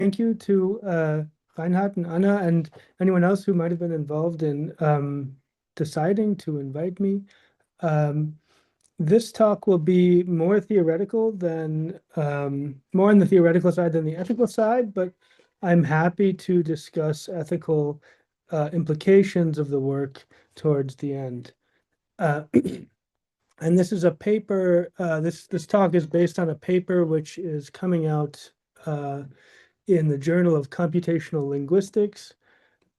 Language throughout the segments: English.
Thank you to Reinhard and Anna and anyone else who might have been involved in deciding to invite me. This talk will be more theoretical than more on the theoretical side than the ethical side, but I'm happy to discuss ethical implications of the work towards the end. And this is a paper. This talk is based on a paper which is coming out in the Journal of Computational Linguistics.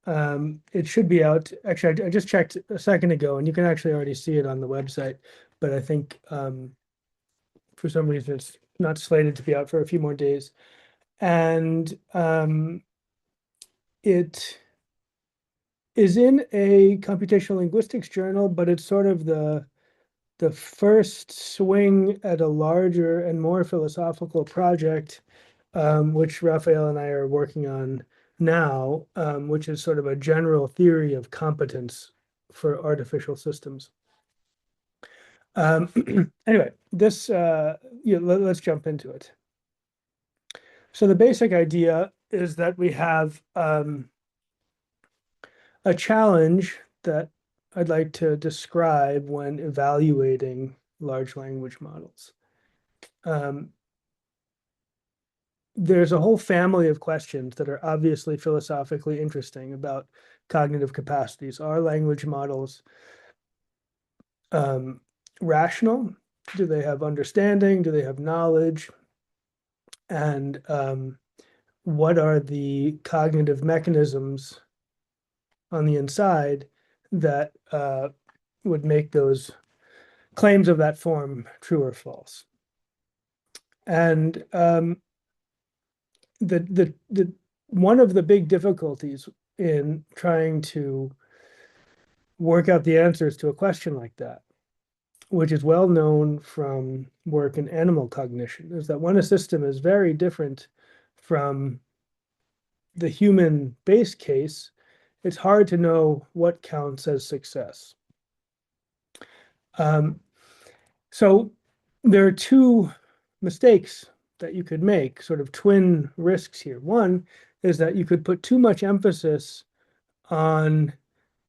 It should be out. Actually, I just checked a second ago, and you can actually already see it on the website. But I think for some reason it's not slated to be out for a few more days. And it is in a computational linguistics journal, but it's sort of the first swing at a larger and more philosophical project, which Raphael and I are working on now, which is sort of a general theory of competence for artificial systems. Anyway, this let's jump into it. So the basic idea is that we have a challenge that I'd like to describe when evaluating large language models. There's a whole family of questions that are obviously philosophically interesting about cognitive capacities. Are language models rational? Do they have understanding? Do they have knowledge? And what are the cognitive mechanisms on the inside that would make those claims of that form true or false? And one of the big difficulties in trying to work out the answers to a question like that, which is well known from work in animal cognition, is that when a system is very different from the human base case, it's hard to know what counts as success. So there are two mistakes that you could make, sort of twin risks here. One is that you could put too much emphasis on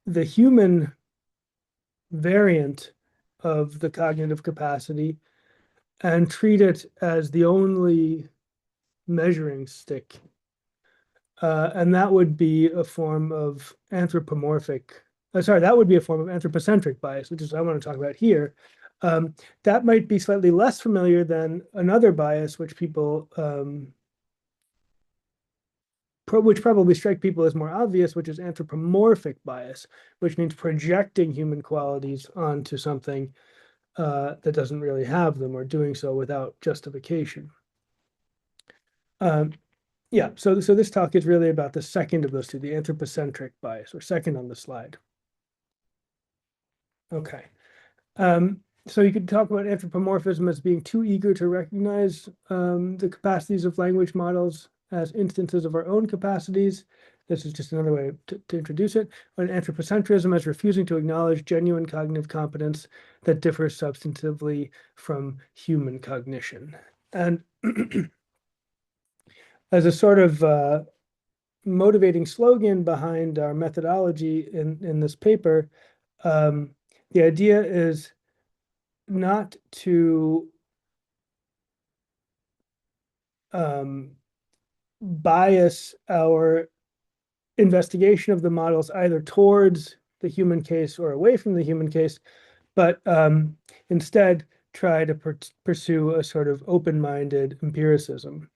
the human variant of the cognitive capacity and treat it as the only measuring stick. And that would be a form of that would be a form of anthropocentric bias, which is what I want to talk about here. That might be slightly less familiar than another bias, which probably strike people as more obvious, which is anthropomorphic bias, which means projecting human qualities onto something that doesn't really have them, or doing so without justification. Yeah, so this talk is really about the second of those two, the anthropocentric bias, or second on the slide. Okay. So you could talk about anthropomorphism as being too eager to recognize the capacities of language models as instances of our own capacities. This is just another way to introduce it. And anthropocentrism as refusing to acknowledge genuine cognitive competence that differs substantively from human cognition. And as a sort of motivating slogan behind our methodology in this paper, the idea is not to bias our investigation of the models either towards the human case or away from the human case, but instead try to pursue a sort of open-minded empiricism.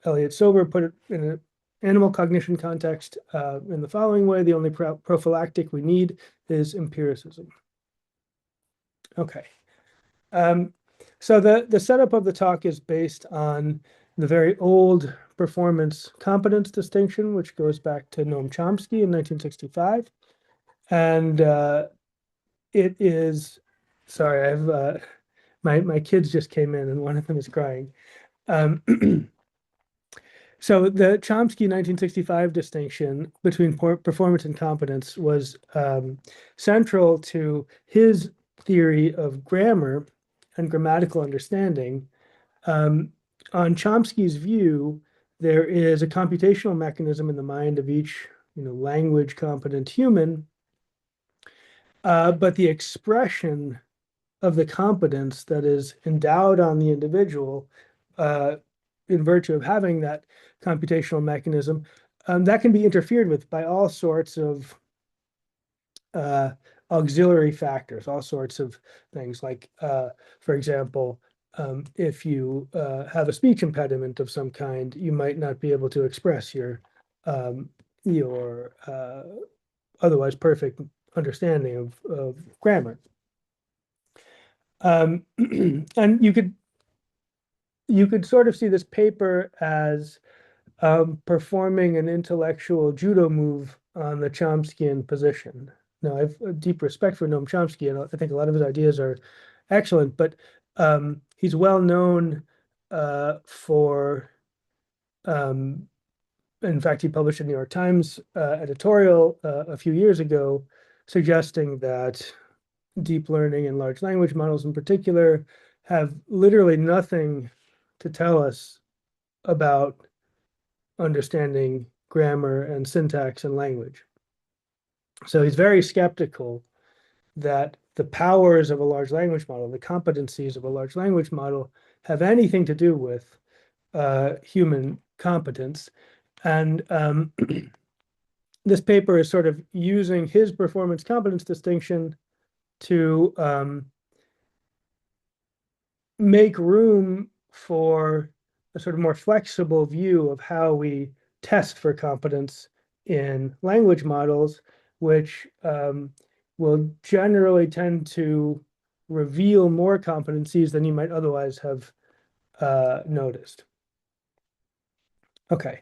Elliot Sober put it in an animal cognition context in the following way: the only prophylactic we need is empiricism. Okay. So the setup of the talk is based on the very old performance competence distinction, which goes back to Noam Chomsky in 1965. And it is, sorry, I've my kids just came in and one of them is crying. So the Chomsky 1965 distinction between performance and competence was central to his theory of grammar and grammatical understanding, on Chomsky's view, there is a computational mechanism in the mind of each, language competent human, but the expression of the competence that is endowed on the individual in virtue of having that computational mechanism, that can be interfered with by all sorts of auxiliary factors, all sorts of things like, for example, if you have a speech impediment of some kind, you might not be able to express your otherwise perfect understanding of grammar. And you could sort of see this paper as performing an intellectual judo move on the Chomskyan position. Now, I have a deep respect for Noam Chomsky, and I think a lot of his ideas are excellent, but he's well known for, in fact, he published a New York Times editorial a few years ago suggesting that deep learning and large language models in particular have literally nothing to tell us about understanding grammar and syntax and language. So he's very skeptical that the powers of a large language model, the competencies of a large language model, have anything to do with human competence. And this paper is sort of using his performance competence distinction to make room for a sort of more flexible view of how we test for competence in language models, which will generally tend to reveal more competencies than you might otherwise have noticed. Okay.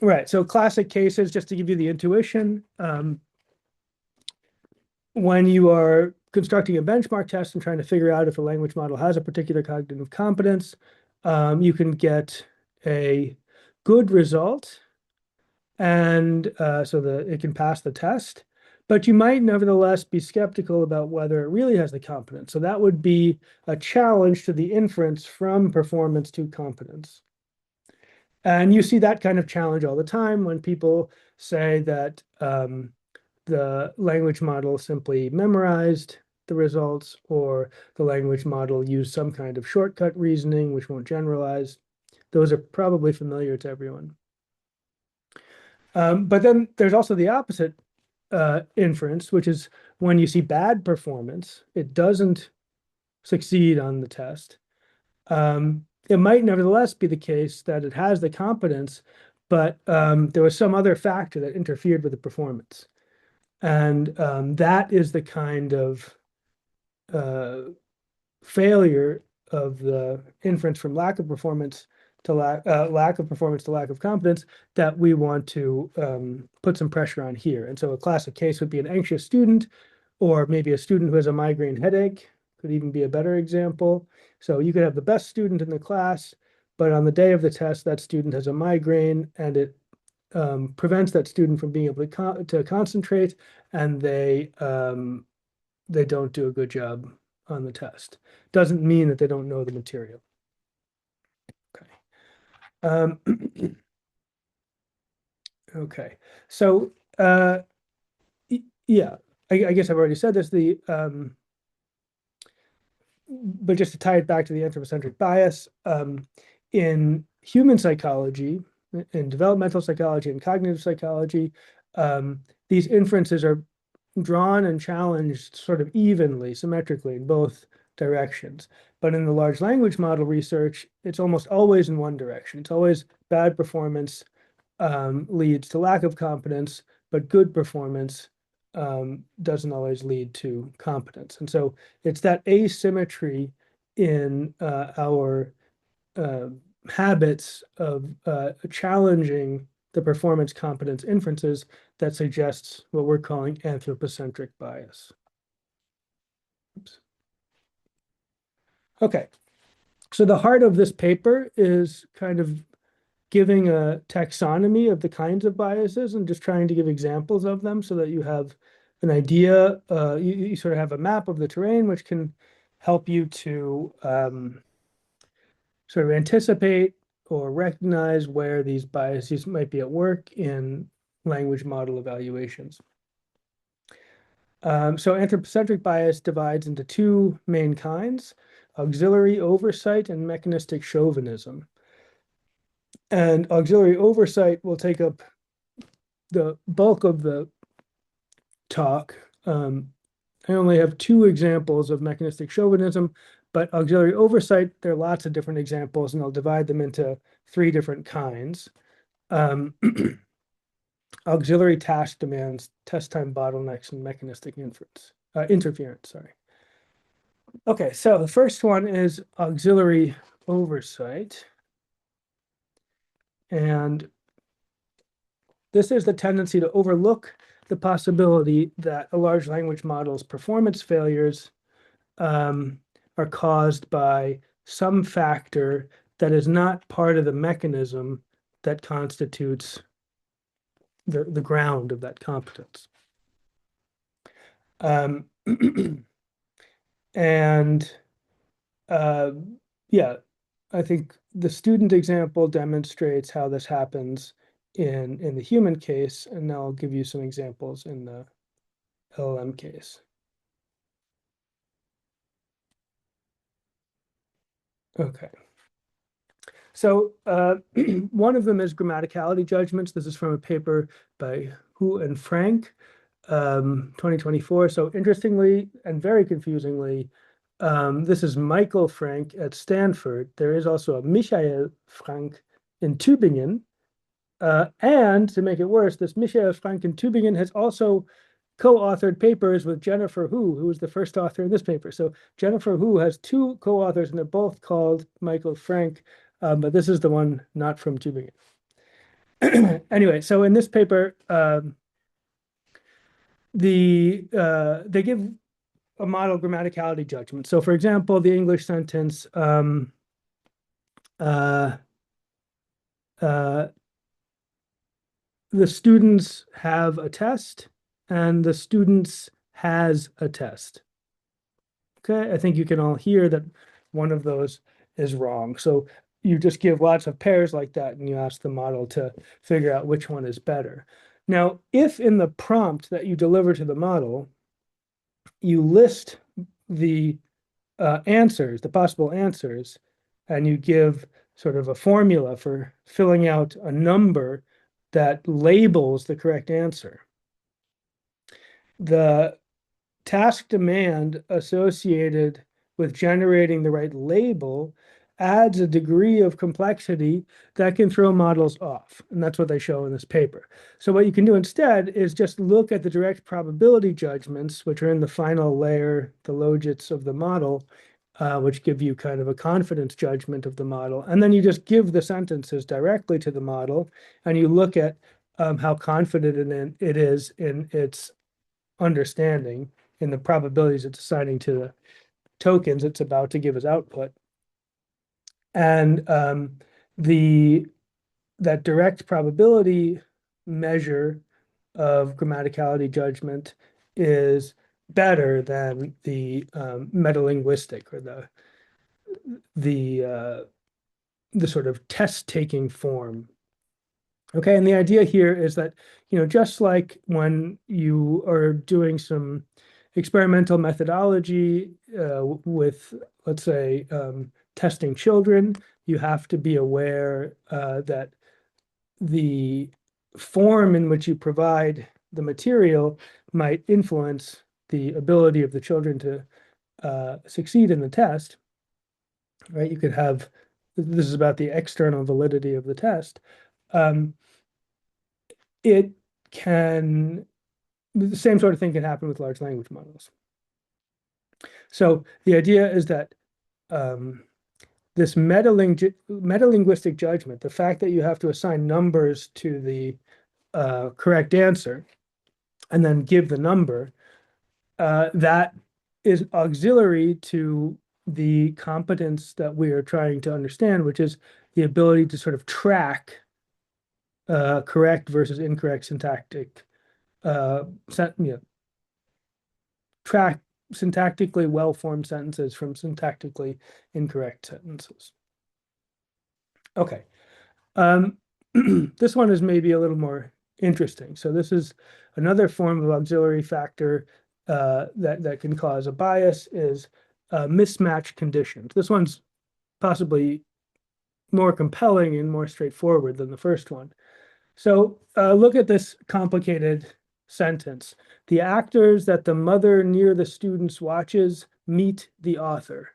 Right. So classic cases, just to give you the intuition, when you are constructing a benchmark test and trying to figure out if a language model has a particular cognitive competence, you can get a good result, and so that it can pass the test, but you might nevertheless be skeptical about whether it really has the competence. So that would be a challenge to the inference from performance to competence. And you see that kind of challenge all the time when people say that the language model simply memorized the results, or the language model used some kind of shortcut reasoning, which won't generalize. Those are probably familiar to everyone. But then there's also the opposite inference, which is when you see bad performance, it doesn't succeed on the test. It might nevertheless be the case that it has the competence, but there was some other factor that interfered with the performance. And that is the kind of failure of the inference from lack of performance to lack of performance to lack of competence that we want to put some pressure on here. And so a classic case would be an anxious student, or maybe a student who has a migraine headache could even be a better example. So you could have the best student in the class, but on the day of the test, that student has a migraine, and it prevents that student from being able to concentrate, and they don't do a good job on the test. Doesn't mean that they don't know the material. Okay. Okay. So yeah, I guess I've already said this. But just to tie it back to the anthropocentric bias, in human psychology, in developmental psychology and cognitive psychology, these inferences are drawn and challenged sort of evenly, symmetrically in both directions. But in the large language model research, it's almost always in one direction. It's always bad performance leads to lack of competence, but good performance doesn't always lead to competence. And so it's that asymmetry in our habits of challenging the performance competence inferences that suggests what we're calling anthropocentric bias. Oops. Okay, so the heart of this paper is kind of giving a taxonomy of the kinds of biases and just trying to give examples of them so that you have an idea, you sort of have a map of the terrain, which can help you to sort of anticipate or recognize where these biases might be at work in language model evaluations. So anthropocentric bias divides into two main kinds: auxiliary oversight and mechanistic chauvinism. And auxiliary oversight will take up the bulk of the talk. I only have two examples of mechanistic chauvinism, but auxiliary oversight, there are lots of different examples, and I'll divide them into three different kinds. Auxiliary task demands, test time bottlenecks, and mechanistic interference, sorry. Okay, so the first one is auxiliary oversight. And this is the tendency to overlook the possibility that a large language model's performance failures are caused by some factor that is not part of the mechanism that constitutes the ground of that competence. And yeah, I think the student example demonstrates how this happens in the human case, and now I'll give you some examples in the LLM case. Okay. So one of them is grammaticality judgments. This is from a paper by Hu and Frank, 2024. So interestingly and very confusingly, this is Michael Frank at Stanford. There is also a Michael Frank in Tübingen. And to make it worse, this Michael Frank in Tübingen has also co-authored papers with Jennifer Hu, who was the first author in this paper. So Jennifer Hu has two co-authors, and they're both called Michael Frank, but this is the one not from Tübingen. Anyway, so in this paper, they give a model grammaticality judgment. So for example, the English sentence, the students have a test and the students has a test. Okay, I think you can all hear that one of those is wrong. So you just give lots of pairs like that and you ask the model to figure out which one is better. Now, if in the prompt that you deliver to the model, you list the answers, the possible answers, and you give sort of a formula for filling out a number that labels the correct answer, the task demand associated with generating the right label adds a degree of complexity that can throw models off. And that's what they show in this paper. So what you can do instead is just look at the direct probability judgments, which are in the final layer, the logits of the model, which give you kind of a confidence judgment of the model. And then you just give the sentences directly to the model, and you look at how confident it is in its understanding, in the probabilities it's assigning to the tokens it's about to give as output. And that direct probability measure of grammaticality judgment is better than the metalinguistic or the sort of test-taking form. Okay, and the idea here is that, just like when you are doing some experimental methodology with, let's say, testing children, you have to be aware that the form in which you provide the material might influence the ability of the children to succeed in the test, right? You could have, this is about the external validity of the test. The same sort of thing can happen with large language models. So the idea is that this metalinguistic judgment, the fact that you have to assign numbers to the correct answer and then give the number, that is auxiliary to the competence that we are trying to understand, which is the ability to sort of track correct versus incorrect syntactic, track syntactically well-formed sentences from syntactically incorrect sentences. Okay. This one is maybe a little more interesting. So this is another form of auxiliary factor that can cause a bias is mismatch conditions. This one's possibly more compelling and more straightforward than the first one. So look at this complicated sentence. The actors that the mother near the students watches meet the author.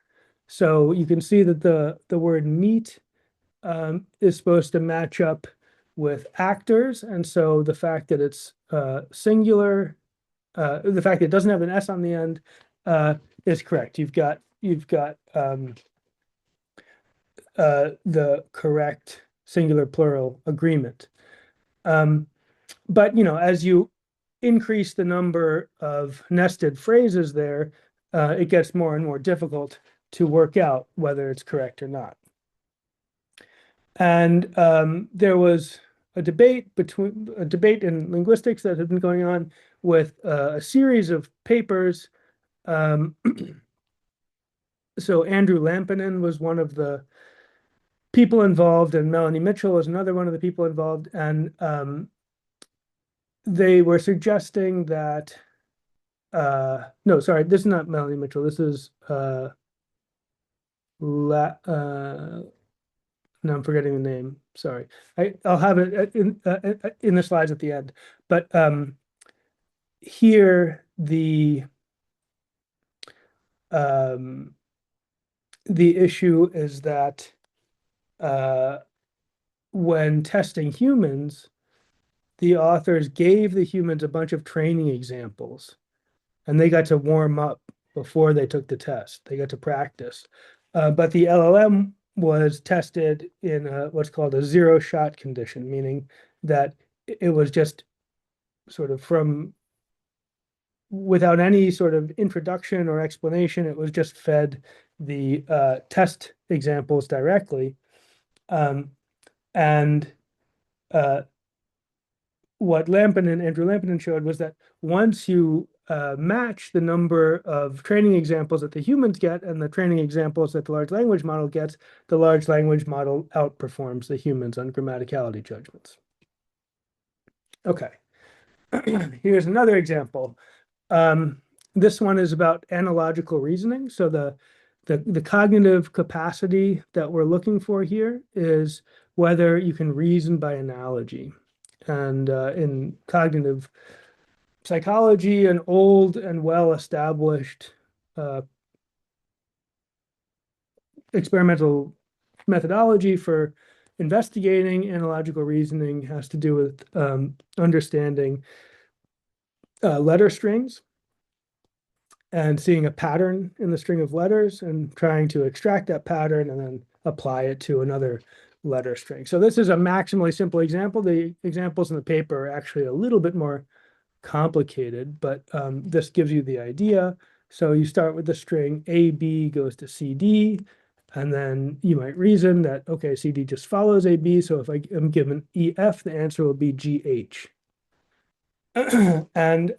So you can see that the word meet is supposed to match up with actors. And so the fact that it's singular, the fact that it doesn't have an S on the end is correct. You've got the correct singular plural agreement. But as you increase the number of nested phrases there, it gets more and more difficult to work out whether it's correct or not. And there was a debate in linguistics that had been going on with a series of papers. So Andrew Lampinen was one of the people involved, and Melanie Mitchell was another one of the people involved, and they were suggesting that no, sorry, this is not Melanie Mitchell. This is La no, I'm forgetting the name. Sorry. I'll have it in the slides at the end. But here the issue is that when testing humans, the authors gave the humans a bunch of training examples, and they got to warm up before they took the test. They got to practice. But the LLM was tested in what's called a zero-shot condition, meaning that it was just sort of from without any sort of introduction or explanation, it was just fed the test examples directly. And what Andrew Lampinen showed was that once you match the number of training examples that the humans get and the training examples that the large language model gets, the large language model outperforms the humans on grammaticality judgments. Okay, here's another example. This one is about analogical reasoning. So the cognitive capacity that we're looking for here is whether you can reason by analogy. And in cognitive psychology, an old and well-established experimental methodology for investigating analogical reasoning has to do with understanding letter strings and seeing a pattern in the string of letters and trying to extract that pattern and then apply it to another letter string. So this is a maximally simple example. The examples in the paper are actually a little bit more complicated, but this gives you the idea. So you start with the string AB goes to CD, and then you might reason that, okay, CD just follows AB. So if I am given EF, the answer will be GH. And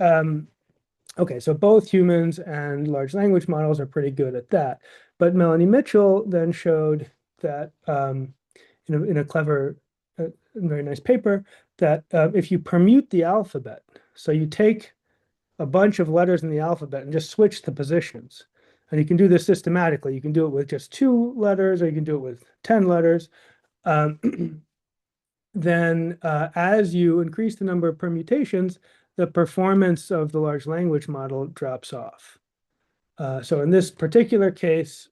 okay, so both humans and large language models are pretty good at that. But Melanie Mitchell then showed that in a clever, very nice paper, that if you permute the alphabet, so you take a bunch of letters in the alphabet and just switch the positions, and you can do this systematically. You can do it with just 2 letters, or you can do it with 10 letters. Then as you increase the number of permutations, the performance of the large language model drops off. So in this particular case,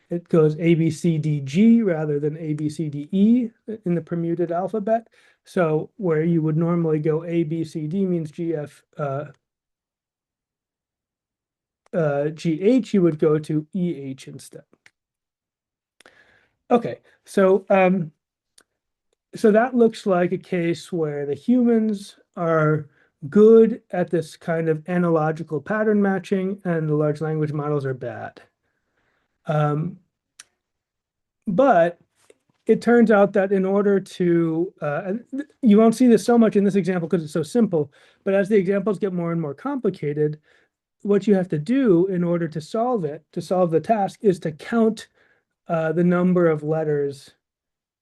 it goes A, B, C, D, G rather than A, B, C, D, E in the permuted alphabet. So where you would normally go A, B, C, D means G, F, G, H, you would go to E, H instead. Okay, so so that looks like a case where the humans are good at this kind of analogical pattern matching and the large language models are bad. But it turns out that in order to, you won't see this so much in this example because it's so simple, but as the examples get more and more complicated, what you have to do in order to solve it, to solve the task, is to count the number of letters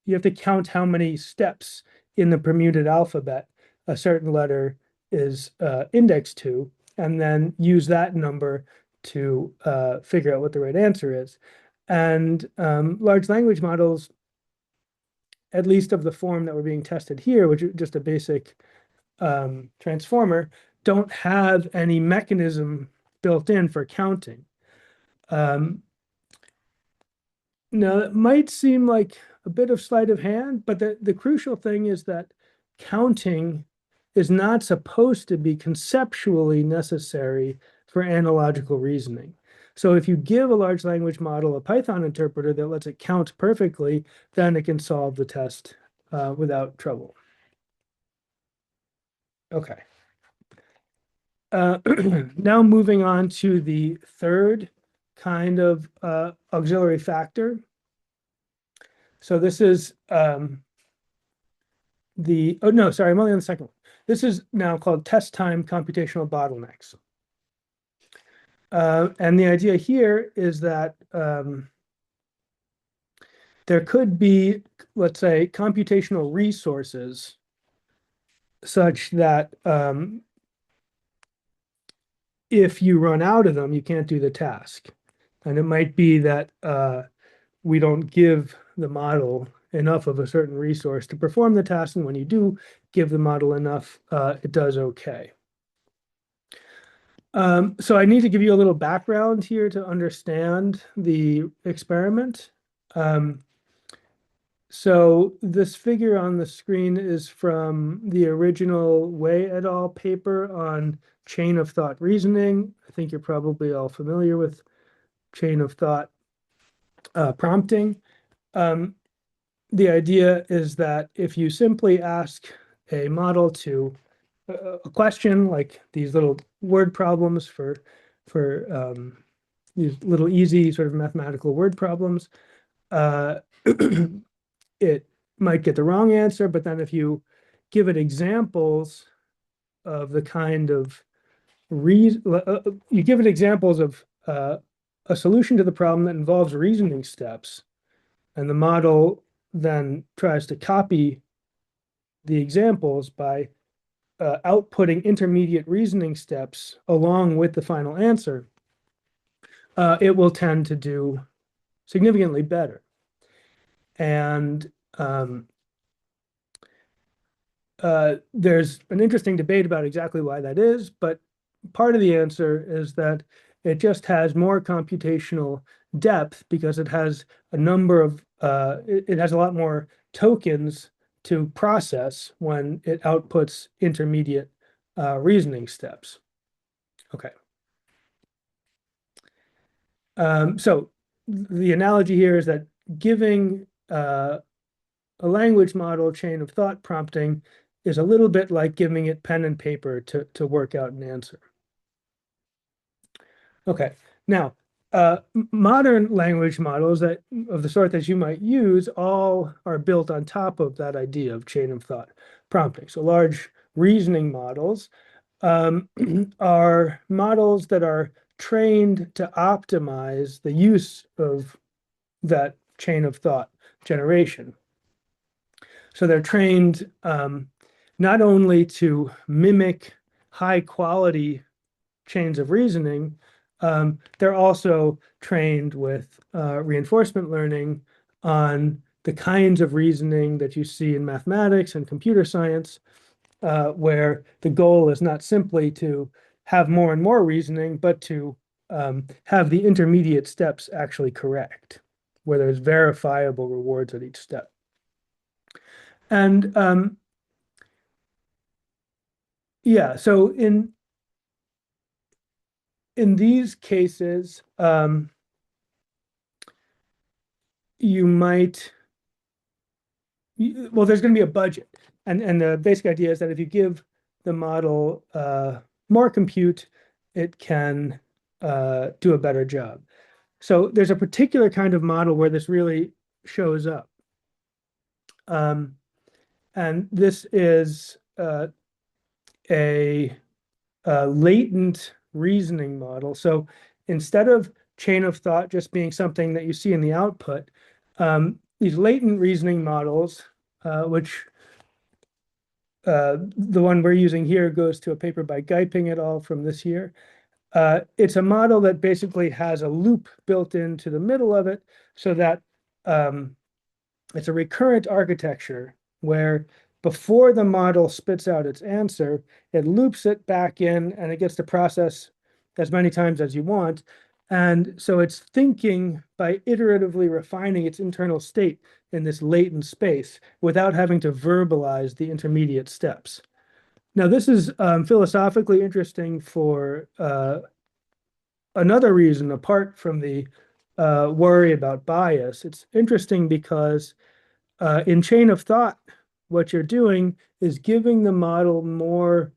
you have to count how many steps in the permuted alphabet a certain letter is indexed to, and then use that number to figure out what the right answer is. And large language models, at least of the form that we're being tested here, which is just a basic transformer, don't have any mechanism built in for counting. Now, it might seem like a bit of sleight of hand, but the crucial thing is that counting is not supposed to be conceptually necessary for analogical reasoning. So if you give a large language model a Python interpreter that lets it count perfectly, then it can solve the test without trouble. Okay. Now moving on to the third kind of auxiliary factor. So this is oh no, sorry, I'm only on the second one. This is now called test time computational bottlenecks. And the idea here is that there could be, let's say, computational resources such that if you run out of them, you can't do the task. And it might be that we don't give the model enough of a certain resource to perform the task, and when you do give the model enough, it does okay. So I need to give you a little background here to understand the experiment. So this figure on the screen is from the original Wei et al. Paper on chain of thought reasoning. I think you're probably all familiar with chain of thought prompting. The idea is that if you simply ask a model to a question like these little word problems for these little easy sort of mathematical word problems, it might get the wrong answer, but then if you give it examples of the kind of you give it examples of a solution to the problem that involves reasoning steps, and the model then tries to copy the examples by outputting intermediate reasoning steps along with the final answer, it will tend to do significantly better. And there's an interesting debate about exactly why that is, but part of the answer is that it just has more computational depth because it has a number of, it has a lot more tokens to process when it outputs intermediate reasoning steps. Okay. So the analogy here is that giving a language model chain of thought prompting is a little bit like giving it pen and paper to work out an answer. Okay, now modern language models that of the sort that you might use all are built on top of that idea of chain of thought prompting. So large reasoning models are models that are trained to optimize the use of that chain of thought generation. So they're trained not only to mimic high quality chains of reasoning, they're also trained with reinforcement learning on the kinds of reasoning that you see in mathematics and computer science, where the goal is not simply to have more and more reasoning, but to have the intermediate steps actually correct, where there's verifiable rewards at each step. And yeah, so in these cases, you might, well, there's going to be a budget. And the basic idea is that if you give the model more compute, it can do a better job. So there's a particular kind of model where this really shows up. And this is a latent reasoning model. So instead of chain of thought just being something that you see in the output, these latent reasoning models, which the one we're using here goes to a paper by Geiping et al. From this year. It's a model that basically has a loop built into the middle of it so that it's a recurrent architecture where before the model spits out its answer, it loops it back in and it gets to process as many times as you want. And so it's thinking by iteratively refining its internal state in this latent space without having to verbalize the intermediate steps. Now, this is philosophically interesting for another reason apart from the worry about bias. It's interesting because in chain of thought, what you're doing is giving the model more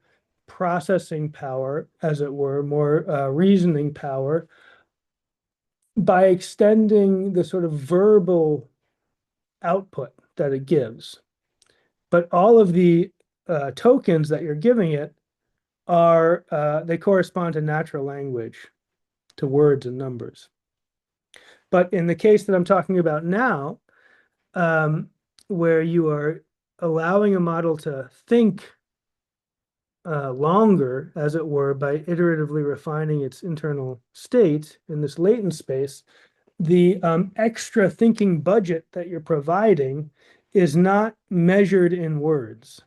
processing power, as it were, more reasoning power by extending the sort of verbal output that it gives. But all of the tokens that you're giving it are, they correspond to natural language, to words and numbers. But in the case that I'm talking about now, where you are allowing a model to think longer, as it were, by iteratively refining its internal state in this latent space, the extra thinking budget that you're providing is not measured in words.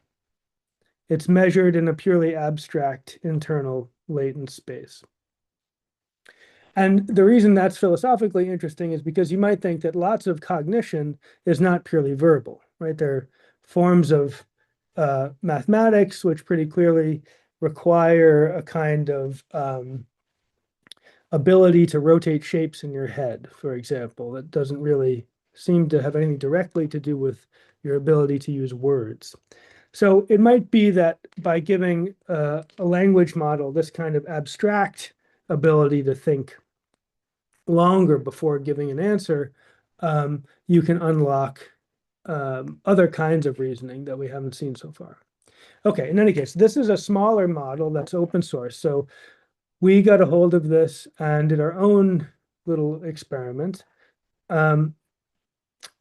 It's measured in a purely abstract internal latent space. And the reason that's philosophically interesting is because you might think that lots of cognition is not purely verbal, right? There are forms of mathematics which pretty clearly require a kind of ability to rotate shapes in your head, for example, that doesn't really seem to have anything directly to do with your ability to use words. So it might be that by giving a language model this kind of abstract ability to think longer before giving an answer, you can unlock other kinds of reasoning that we haven't seen so far. Okay, in any case, this is a smaller model that's open source. So we got a hold of this and did our own little experiment. And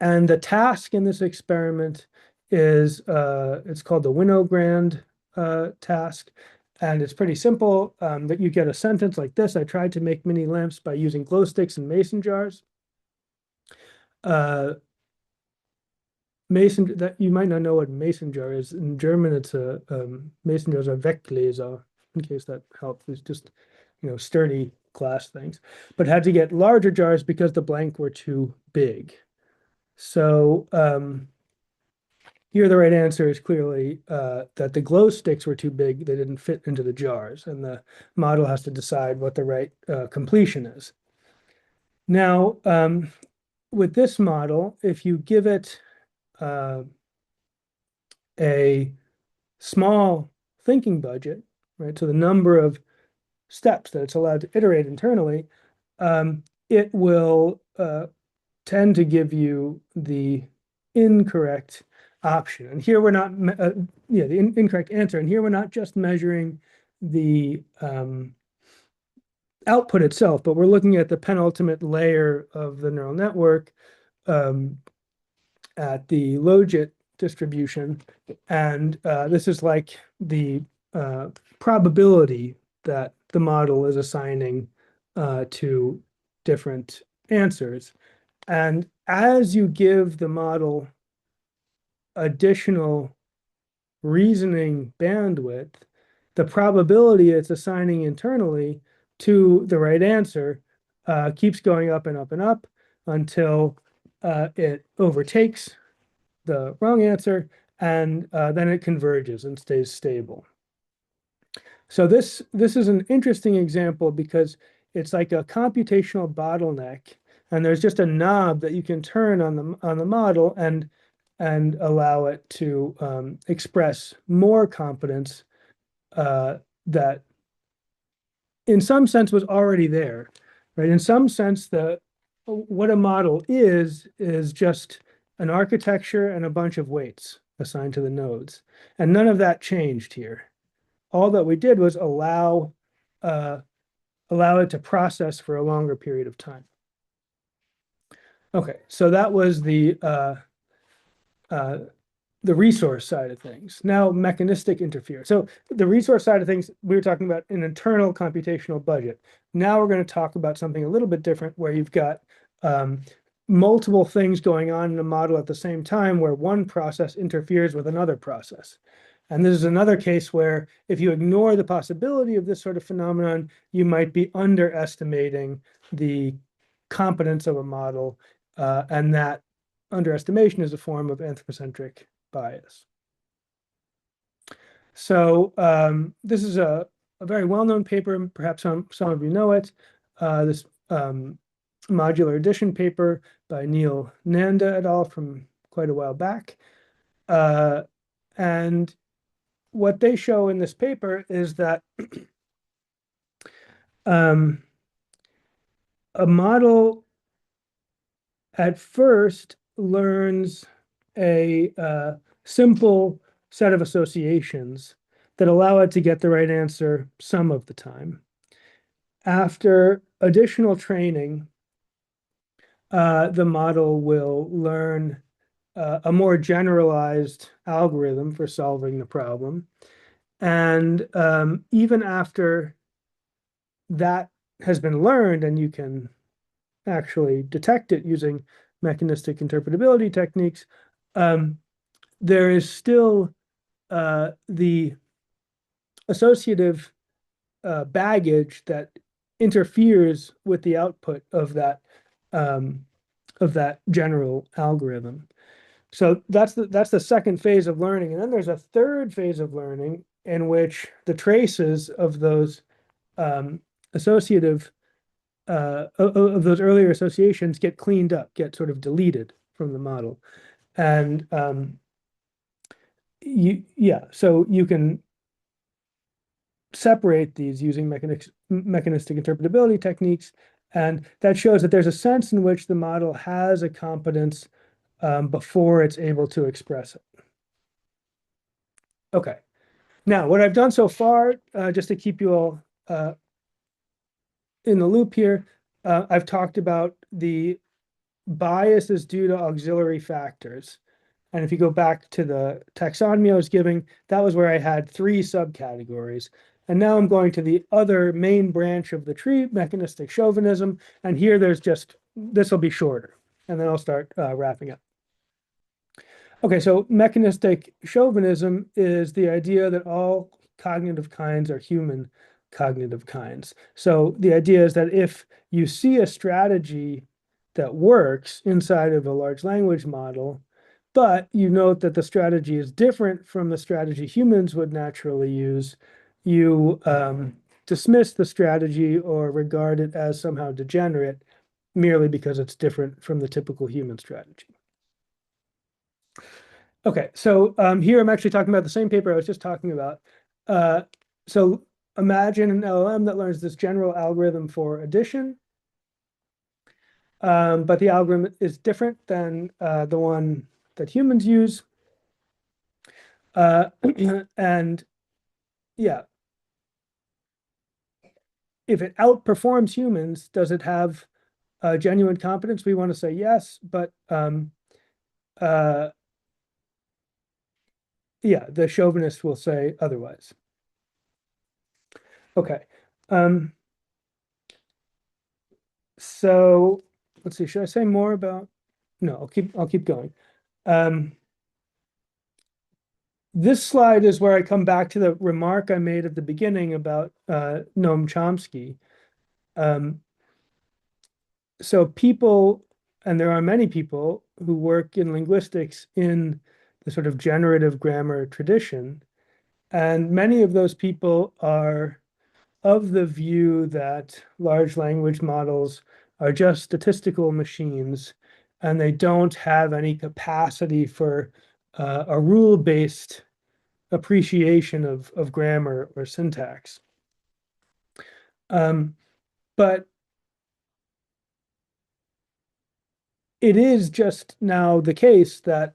the task in this experiment is, it's called the Winogrand task. And it's pretty simple, that you get a sentence like this. I tried to make mini lamps by using glow sticks and mason jars. Mason, that you might not know what mason jar is. In German, it's a mason jars are Weggläser, in case that helps. It's just, sturdy glass things. But had to get larger jars because the blank were too big. So here the right answer is clearly that the glow sticks were too big. They didn't fit into the jars. And the model has to decide what the right completion is. Now, with this model, if you give it a small thinking budget, right? So the number of steps that it's allowed to iterate internally, it will tend to give you the incorrect option. And here we're not, the incorrect answer. And here we're not just measuring the output itself, but we're looking at the penultimate layer of the neural network at the logit distribution. And this is like the probability that the model is assigning to different answers. And as you give the model additional reasoning bandwidth, the probability it's assigning internally to the right answer keeps going up and up and up until it overtakes the wrong answer, and then it converges and stays stable. So this is an interesting example because it's like a computational bottleneck, and there's just a knob that you can turn on the model and allow it to express more competence that in some sense was already there, right? In some sense, what a model is just an architecture and a bunch of weights assigned to the nodes. And none of that changed here. All that we did was allow it to process for a longer period of time. Okay, so that was uh, the resource side of things. Now mechanistic interfere. So the resource side of things, we were talking about an internal computational budget. Now we're going to talk about something a little bit different where you've got um, multiple things going on in a model at the same time where one process interferes with another process. And this is another case where if you ignore the possibility of this sort of phenomenon, you might be underestimating the competence of a model, and that underestimation is a form of anthropocentric bias. So this is a very well-known paper, perhaps some of you know it, this modular addition paper by Neil Nanda et al. From quite a while back. And what they show in this paper is that a model at first learns a simple set of associations that allow it to get the right answer some of the time. After additional training, the model will learn a more generalized algorithm for solving the problem. And even after that has been learned and you can actually detect it using mechanistic interpretability techniques, there is still the associative baggage that interferes with the output of that general algorithm. So that's the second phase of learning, and then there's a third phase of learning in which the traces of those associative of those earlier associations get cleaned up, get sort of deleted from the model, and so you can separate these using mechanistic interpretability techniques, and that shows that there's a sense in which the model has a competence before it's able to express it. Okay, now what I've done so far, just to keep you all in the loop here, I've talked about the biases due to auxiliary factors. And if you go back to the taxonomy I was giving, that was where I had 3 subcategories. And now I'm going to the other main branch of the tree, mechanistic chauvinism. And here there's just, this will be shorter. And then I'll start wrapping up. Okay, so mechanistic chauvinism is the idea that all cognitive kinds are human cognitive kinds. So the idea is that if you see a strategy that works inside of a large language model, but you note that the strategy is different from the strategy humans would naturally use, you dismiss the strategy or regard it as somehow degenerate merely because it's different from the typical human strategy. Okay, so here I'm actually talking about the same paper I was just talking about. So imagine an LLM that learns this general algorithm for addition, but the algorithm is different than the one that humans use. And yeah, if it outperforms humans, does it have genuine competence? We want to say yes, but yeah, the chauvinist will say otherwise. Okay. So let's see, should I say more about? No, I'll keep going. This slide is where I come back to the remark I made at the beginning about Noam Chomsky. So people, and there are many people who work in linguistics in the sort of generative grammar tradition, and many of those people are of the view that large language models are just statistical machines and they don't have any capacity for a rule-based appreciation of grammar or syntax. But it is just now the case that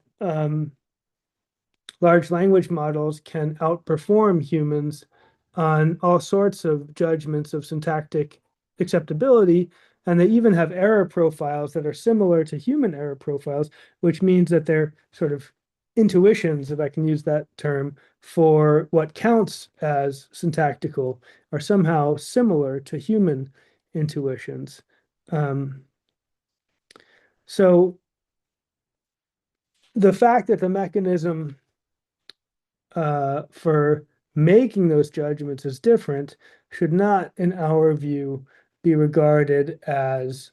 large language models can outperform humans on all sorts of judgments of syntactic acceptability. And they even have error profiles that are similar to human error profiles, which means that they're sort of intuitions, if I can use that term, for what counts as syntactical are somehow similar to human intuitions. So the fact that the mechanism for making those judgments is different should not, in our view, be regarded as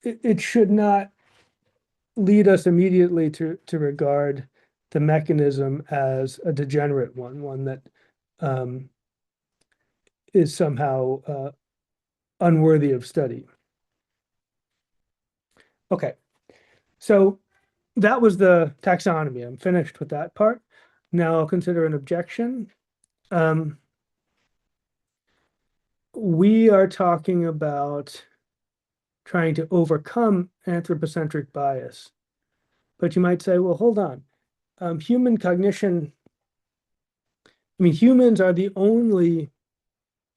it should not lead us immediately to regard the mechanism as a degenerate one that is somehow unworthy of study. Okay, so that was the taxonomy. I'm finished with that part. Now I'll consider an objection. We are talking about trying to overcome anthropocentric bias. But you might say, well, hold on. Human cognition, I mean, humans are the only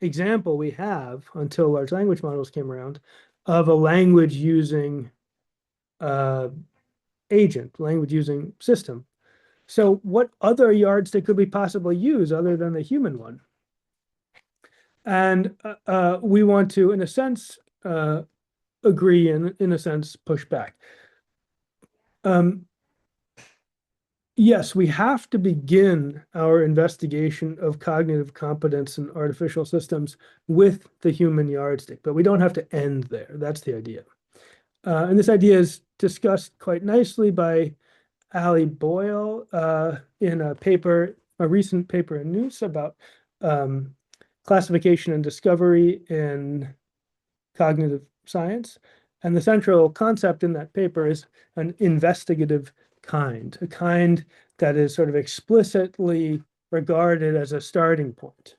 example we have until large language models came around of a language using agent, language using system. So what other yardstick could we possibly use other than the human one? And we want to, in a sense, agree and in a sense, push back. Yes, we have to begin our investigation of cognitive competence in artificial systems with the human yardstick, but we don't have to end there. That's the idea. And this idea is discussed quite nicely by Ali Boyle in a paper, a recent paper in News about classification and discovery in cognitive science. And the central concept in that paper is an investigative kind, a kind that is sort of explicitly regarded as a starting point.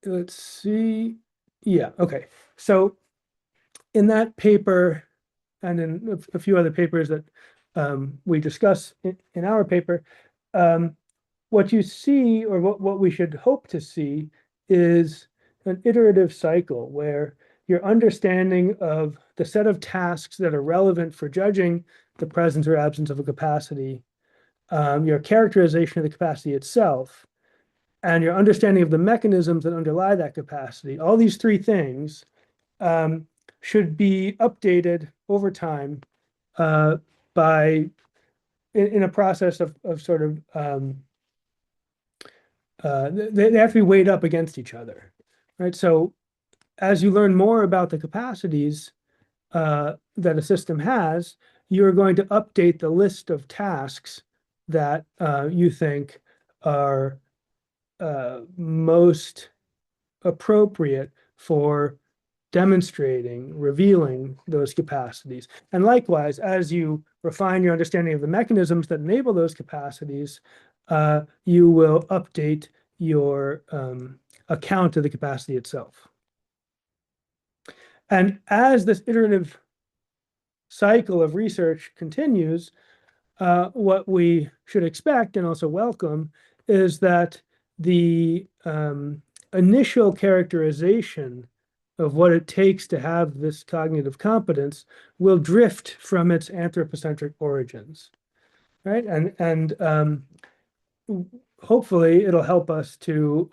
Let's see. Yeah, okay. So in that paper and in a few other papers that we discuss in our paper, what you see, or what we should hope to see, is an iterative cycle where your understanding of the set of tasks that are relevant for judging the presence or absence of a capacity, your characterization of the capacity itself, and your understanding of the mechanisms that underlie that capacity, all these three things should be updated over time by in a process of sort of they have to be weighed up against each other, right? So as you learn more about the capacities that a system has, you're going to update the list of tasks that you think are most appropriate for demonstrating, revealing those capacities. And likewise, as you refine your understanding of the mechanisms that enable those capacities, you will update your account of the capacity itself. And as this iterative cycle of research continues, what we should expect and also welcome is that the initial characterization of what it takes to have this cognitive competence will drift from its anthropocentric origins, right? And hopefully it'll help us to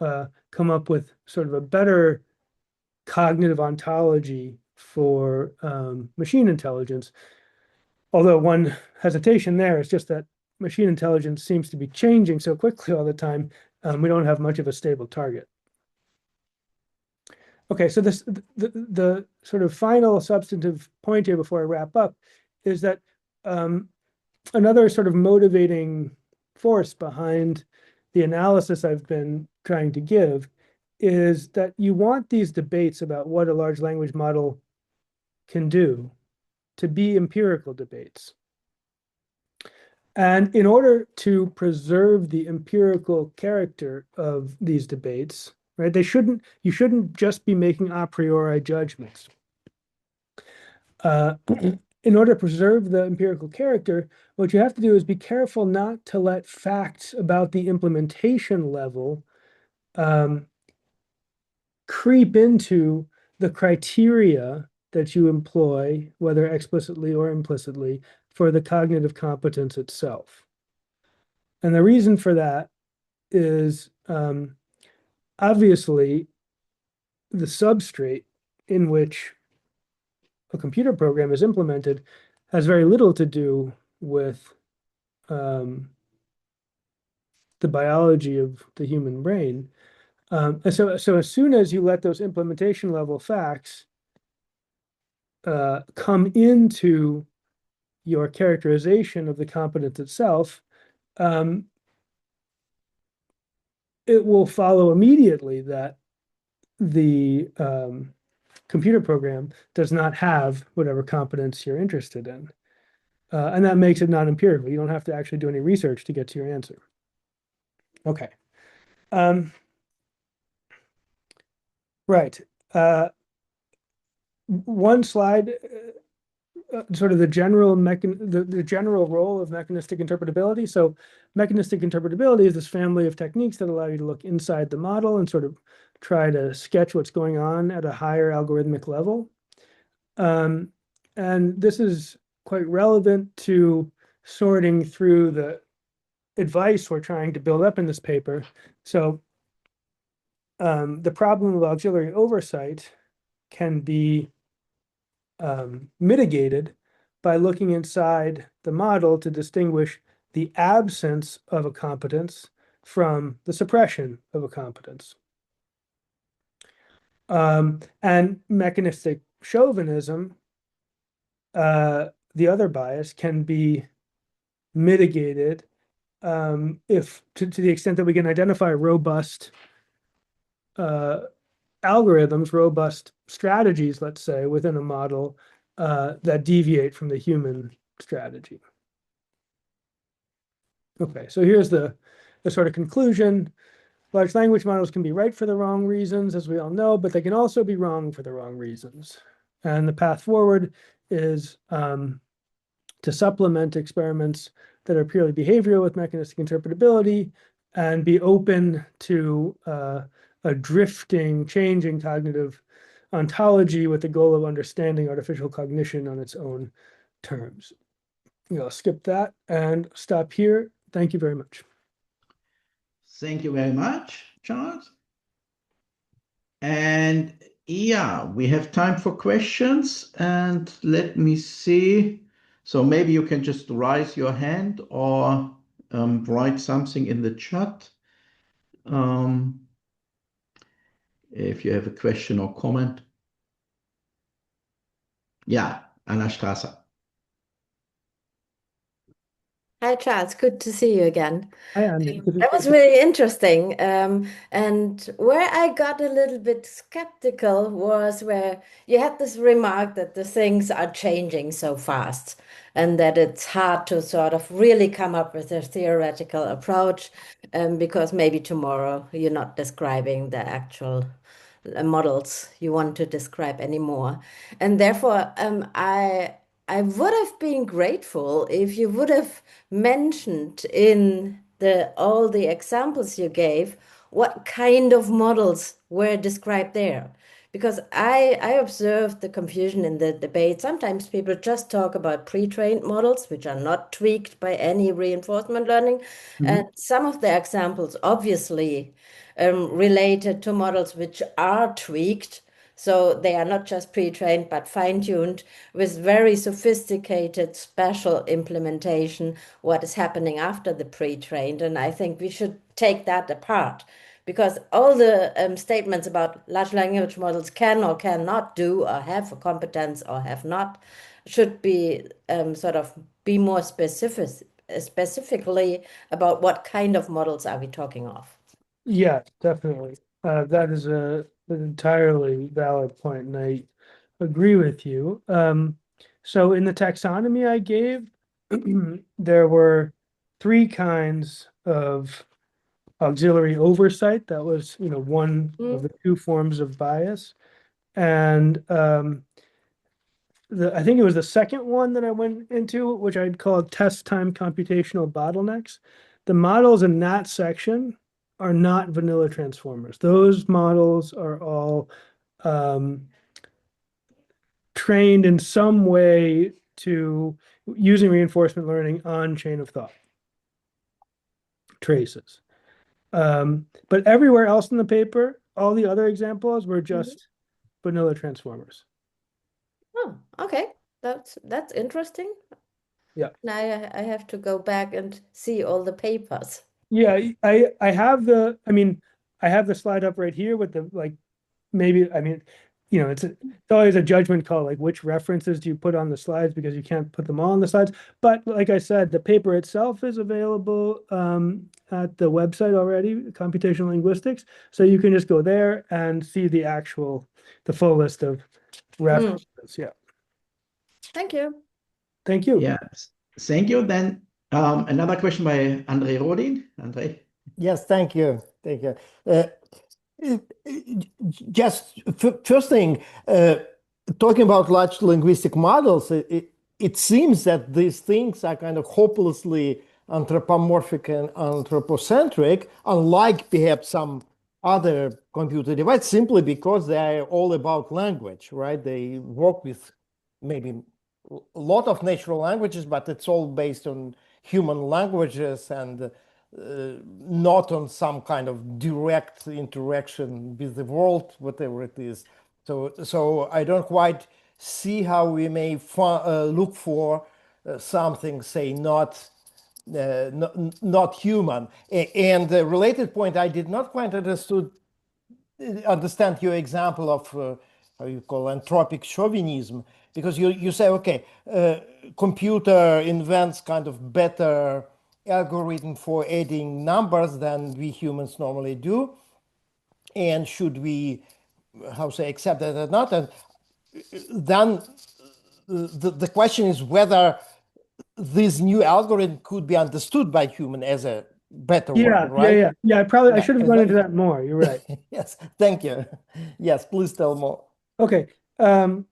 come up with sort of a better cognitive ontology for machine intelligence. Although one hesitation there is just that machine intelligence seems to be changing so quickly all the time, we don't have much of a stable target. Okay, so the sort of final substantive point here before I wrap up is that another sort of motivating force behind the analysis I've been trying to give is that you want these debates about what a large language model can do to be empirical debates. And in order to preserve the empirical character of these debates, right, you shouldn't just be making a priori judgments. in order to preserve the empirical character, what you have to do is be careful not to let facts about the implementation level creep into the criteria that you employ, whether explicitly or implicitly, for the cognitive competence itself. And the reason for that is obviously the substrate in which a computer program is implemented has very little to do with the biology of the human brain. And so as soon as you let those implementation level facts come into your characterization of the competence itself, it will follow immediately that the computer program does not have whatever competence you're interested in. And that makes it non-empirical. You don't have to actually do any research to get to your answer. Okay. Right. One slide, sort of the general role of mechanistic interpretability. So mechanistic interpretability is this family of techniques that allow you to look inside the model and sort of try to sketch what's going on at a higher algorithmic level. And this is quite relevant to sorting through the advice we're trying to build up in this paper. So the problem of auxiliary oversight can be mitigated by looking inside the model to distinguish the absence of a competence from the suppression of a competence. And mechanistic chauvinism, the other bias, can be mitigated if to the extent that we can identify robust algorithms, robust strategies, let's say, within a model that deviate from the human strategy. Okay, so here's the sort of conclusion. Large language models can be right for the wrong reasons, as we all know, but they can also be wrong for the wrong reasons. And the path forward is to supplement experiments that are purely behavioral with mechanistic interpretability and be open to a drifting, changing cognitive ontology with the goal of understanding artificial cognition on its own terms. I'll skip that and stop here. Thank you very much. Thank you very much, Charles. And yeah, we have time for questions. And let me see. So maybe you can just raise your hand or write something in the chat if you have a question or comment. Yeah, Anna Strasser. Hi, Charles. Good to see you again. Hi, Andy. That was really interesting. And where I got a little bit skeptical was where you had this remark that the things are changing so fast and that it's hard to sort of really come up with a theoretical approach because maybe tomorrow you're not describing the actual models you want to describe anymore. And therefore, I would have been grateful if you would have mentioned in all the examples you gave what kind of models were described there. Because I observed the confusion in the debate. Sometimes people just talk about pre-trained models, which are not tweaked by any reinforcement learning. And some of the examples obviously related to models which are tweaked. So they are not just pre-trained, but fine-tuned with very sophisticated special implementation, what is happening after the pre-trained. And I think we should take that apart because all the statements about large language models can or cannot do or have a competence or have not should be sort of be more specifically about what kind of models are we talking of. Yeah, definitely. That is an entirely valid point, and I agree with you. So in the taxonomy I gave, there were three kinds of auxiliary oversight. That was, one of the two forms of bias. And I think it was the second one that I went into, which I'd call test time computational bottlenecks. The models in that section are not vanilla transformers. Those models are all trained in some way to using reinforcement learning on chain of thought traces. But everywhere else in the paper, all the other examples were just vanilla transformers. Oh, okay. That's interesting. Yeah. Now I have to go back and see all the papers. Yeah, I have I have the slide up right here with the maybe it's always a judgment call, like which references do you put on the slides because you can't put them all on the slides. But like I said, the paper itself is available at the website already, computational linguistics. So you can just go there and see the full list of references. Yeah. Thank you. Thank you. Yes. Thank you. Then another question by Andre Rodin. Andre. Yes, thank you. Thank you. Just first thing, talking about large linguistic models, it seems that these things are kind of hopelessly anthropomorphic and anthropocentric, unlike perhaps some other computer device, simply because they are all about language, right? They work with maybe a lot of natural languages, but it's all based on human languages and not on some kind of direct interaction with the world, whatever it is. So I don't quite see how we may look for something, say, not human. And the related point, I did not quite understand your example of how you call anthropic chauvinism, because you say, okay, computer invents kind of better algorithm for adding numbers than we humans normally do, and should we, accept that or not? And then the question is whether this new algorithm could be understood by human as a better one, right? Yeah. I should have gone into that more. You're right. Yes, thank you. Yes, please tell more. Okay.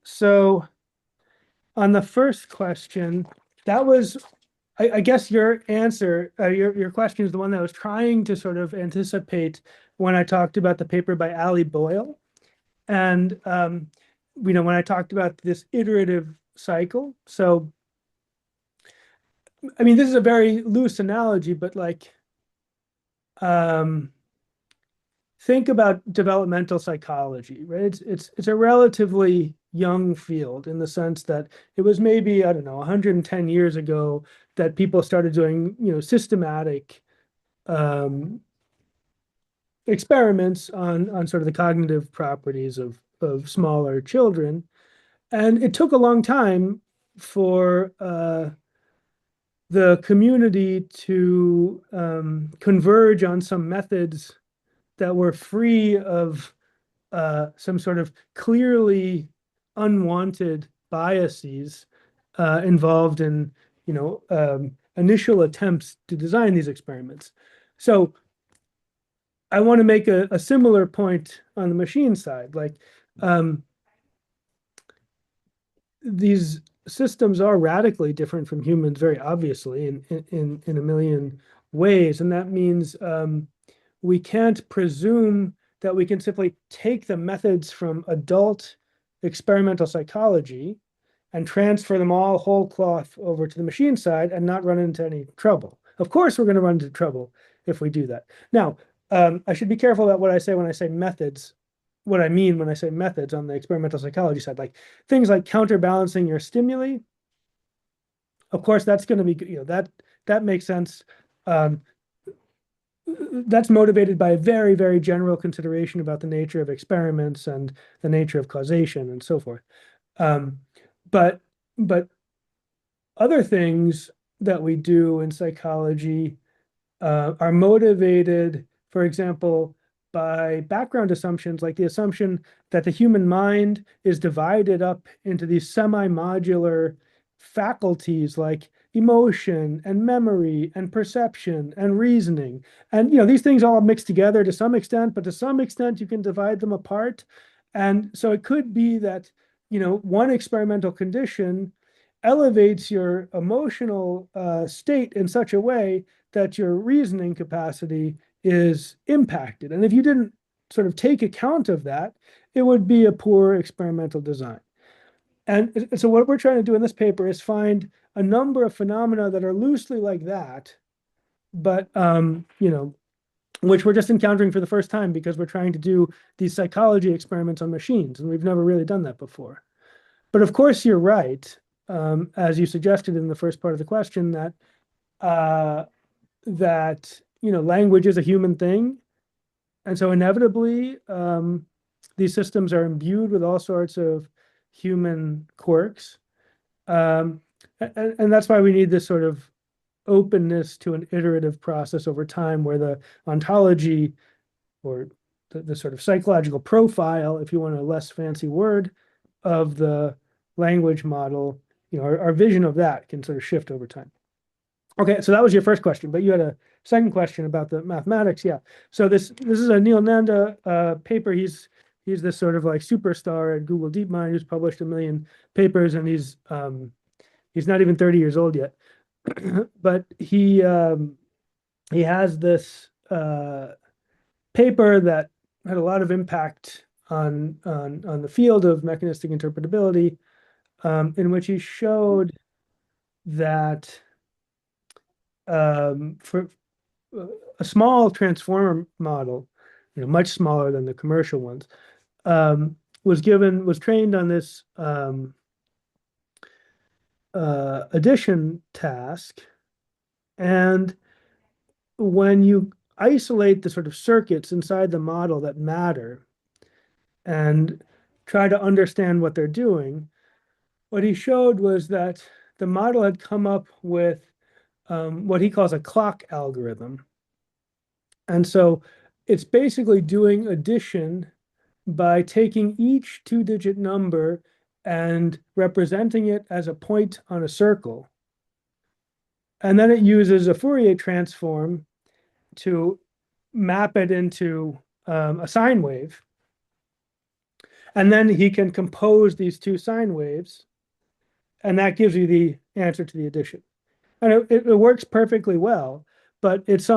So on the first question, that was, I guess your answer, your question is the one that I was trying to sort of anticipate when I talked about the paper by Ali Boyle. And, when I talked about this iterative cycle. So, this is a very loose analogy, but think about developmental psychology, right? It's a relatively young field in the sense that it was maybe, I don't know, 110 years ago that people started doing, systematic experiments on sort of the cognitive properties of smaller children. And it took a long time for the community to converge on some methods that were free of some sort of clearly unwanted biases involved in, initial attempts to design these experiments. So I want to make a similar point on the machine side. These systems are radically different from humans, very obviously, in a million ways. And that means we can't presume that we can simply take the methods from adult experimental psychology and transfer them all whole cloth over to the machine side and not run into any trouble. Of course, we're going to run into trouble if we do that. Now, I should be careful about what I say when I say methods, what I mean when I say methods on the experimental psychology side, like things like counterbalancing your stimuli. Of course, that's going to be, that makes sense. That's motivated by a very, very general consideration about the nature of experiments and the nature of causation and so forth. But other things that we do in psychology are motivated, for example, by background assumptions, like the assumption that the human mind is divided up into these semi-modular faculties like emotion and memory and perception and reasoning. And these things all mix together to some extent, but to some extent you can divide them apart. And so it could be that one experimental condition elevates your emotional state in such a way that your reasoning capacity is impacted. And if you didn't sort of take account of that, it would be a poor experimental design. And so what we're trying to do in this paper is find a number of phenomena that are loosely like that, but which we're just encountering for the first time because we're trying to do these psychology experiments on machines, and we've never really done that before. But of course, you're right, as you suggested in the first part of the question, that language is a human thing, and so inevitably, these systems are imbued with all sorts of human quirks, and that's why we need this sort of openness to an iterative process over time, where the ontology or the sort of psychological profile, if you want a less fancy word, of the language model, our vision of that can sort of shift over time. Okay, so that was your first question, but you had a second question about the mathematics. Yeah. So this is a Neil Nanda paper. He's this sort of like superstar at Google DeepMind who's published 1 million papers, and he's not even 30 years old yet. But he has this paper that had a lot of impact on the field of mechanistic interpretability, in which he showed that for a small transformer model, much smaller than the commercial ones, was trained on this addition task. And when you isolate the sort of circuits inside the model that matter and try to understand what they're doing, what he showed was that the model had come up with what he calls a clock algorithm. And so it's basically doing addition by taking each 2-digit number and representing it as a point on a circle. And then it uses a Fourier transform to map it into a sine wave. And then he can compose these two sine waves, and that gives you the answer to the addition. And it works perfectly well, but it's a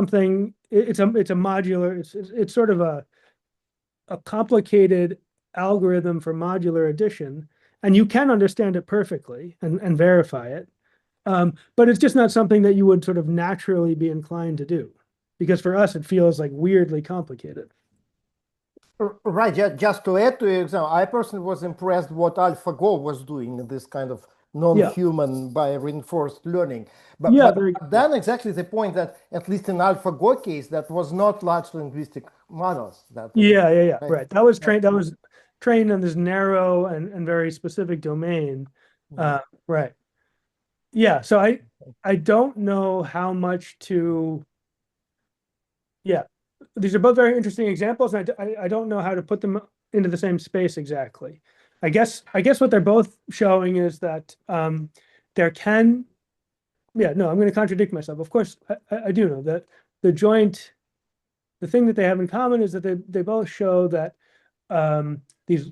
modular, it's sort of a complicated algorithm for modular addition, and you can understand it perfectly and verify it. But it's just not something that you would sort of naturally be inclined to do, because for us, it feels like weirdly complicated. Right. Just to add to your example, I personally was impressed what AlphaGo was doing in this kind of non-human by reinforced learning. But then exactly the point that, at least in AlphaGo case, that was not large linguistic models. Right. That was trained on this narrow and very specific domain. Right. Yeah. So I don't know how much to. Yeah. These are both very interesting examples, and I don't know how to put them into the same space exactly. I guess what they're both showing is that there can. Yeah. No, I'm going to contradict myself. Of course, I do know that the thing that they have in common is that they both show that these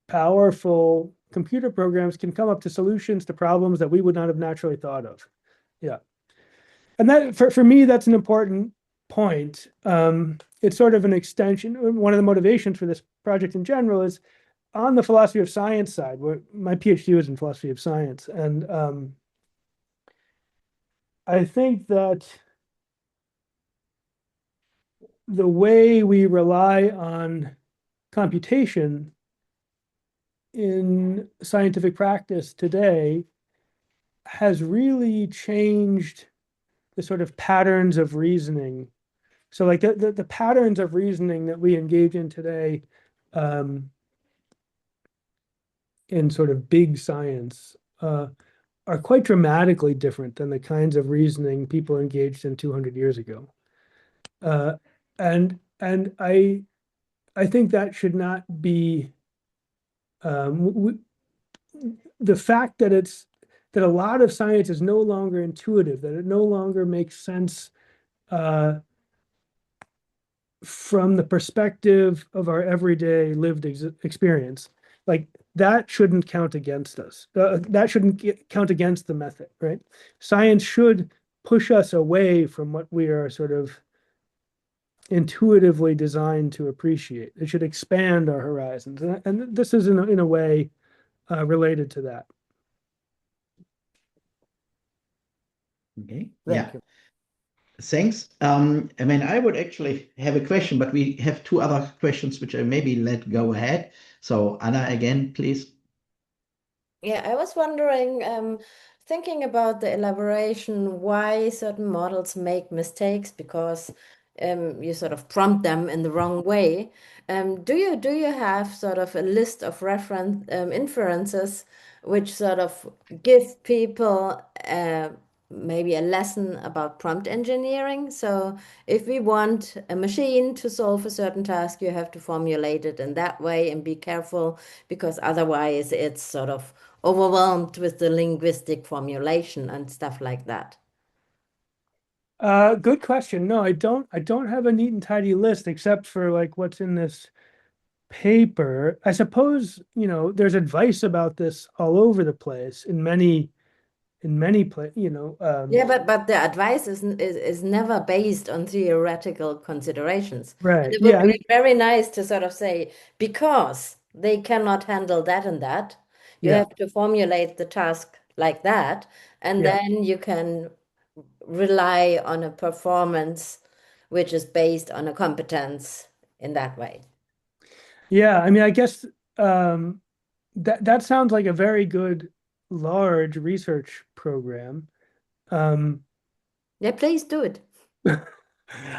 powerful computer programs can come up to solutions to problems that we would not have naturally thought of. Yeah. And that for me, that's an important point. It's sort of an extension. One of the motivations for this project in general is on the philosophy of science side, where my PhD was in philosophy of science. And I think that the way we rely on computation in scientific practice today has really changed the sort of patterns of reasoning. So like the patterns of reasoning that we engage in today in sort of big science are quite dramatically different than the kinds of reasoning people engaged in 200 years ago. And I think that should not be the fact that that a lot of science is no longer intuitive, that it no longer makes sense from the perspective of our everyday lived experience. Like that shouldn't count against us. That shouldn't count against the method, right? Science should push us away from what we are sort of intuitively designed to appreciate. It should expand our horizons. And this is in a way related to that. Okay. Thank you. Thanks. I mean, I would actually have a question, but we have two other questions which I maybe let go ahead. So Anna, again, please. Yeah, I was wondering, thinking about the elaboration, why certain models make mistakes because you sort of prompt them in the wrong way. Do you have sort of a list of reference inferences which sort of give people maybe a lesson about prompt engineering? So if we want a machine to solve a certain task, you have to formulate it in that way and be careful because otherwise it's sort of overwhelmed with the linguistic formulation and stuff like that. Good question. No, I don't have a neat and tidy list except for like what's in this paper. I suppose, there's advice about this all over the place in many places, Yeah, but the advice is never based on theoretical considerations. And right. it would Yeah, I mean, be very nice to sort of say, because they cannot handle that and that, you yeah, have to formulate the task like that, and yeah. then you can rely on a performance which is based on a competence in that way. Yeah, I mean, I guess that sounds like a very good large research program. Um, Yeah, please do it.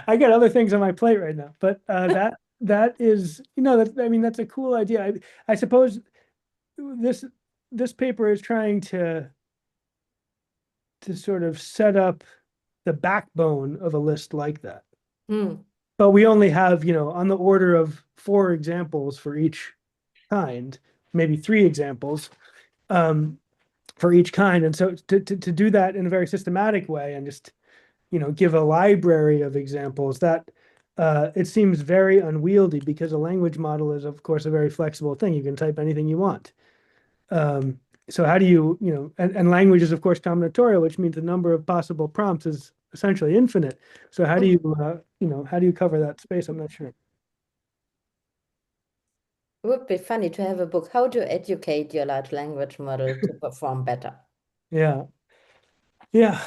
I got other things on my plate right now, but that is, I mean, that's a cool idea. I suppose this this paper is trying to sort of set up the backbone of a list like that. Hmm. But we only have, on the order of 4 examples for each kind, maybe 3 examples for each kind. And so to do that in a very systematic way and just, give a library of examples that it seems very unwieldy because a language model is, of course, a very flexible thing. You can type anything you want. So how do and language is, of course, combinatorial, which means the number of possible prompts is essentially infinite. So how do how do you cover that space? I'm not sure. It would be funny to have a book, How to Educate Your Large Language Model to Perform Better. Yeah. Yeah.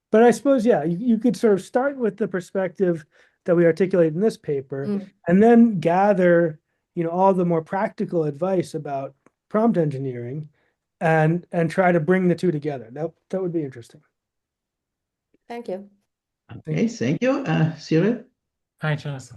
But I suppose, yeah, you could sort of start with the perspective that we articulate in this paper Mm. and then gather, all the more practical advice about prompt engineering and try to bring the two together. That would be interesting. Thank you. Okay, thank you. Cyril? Hi, Charles.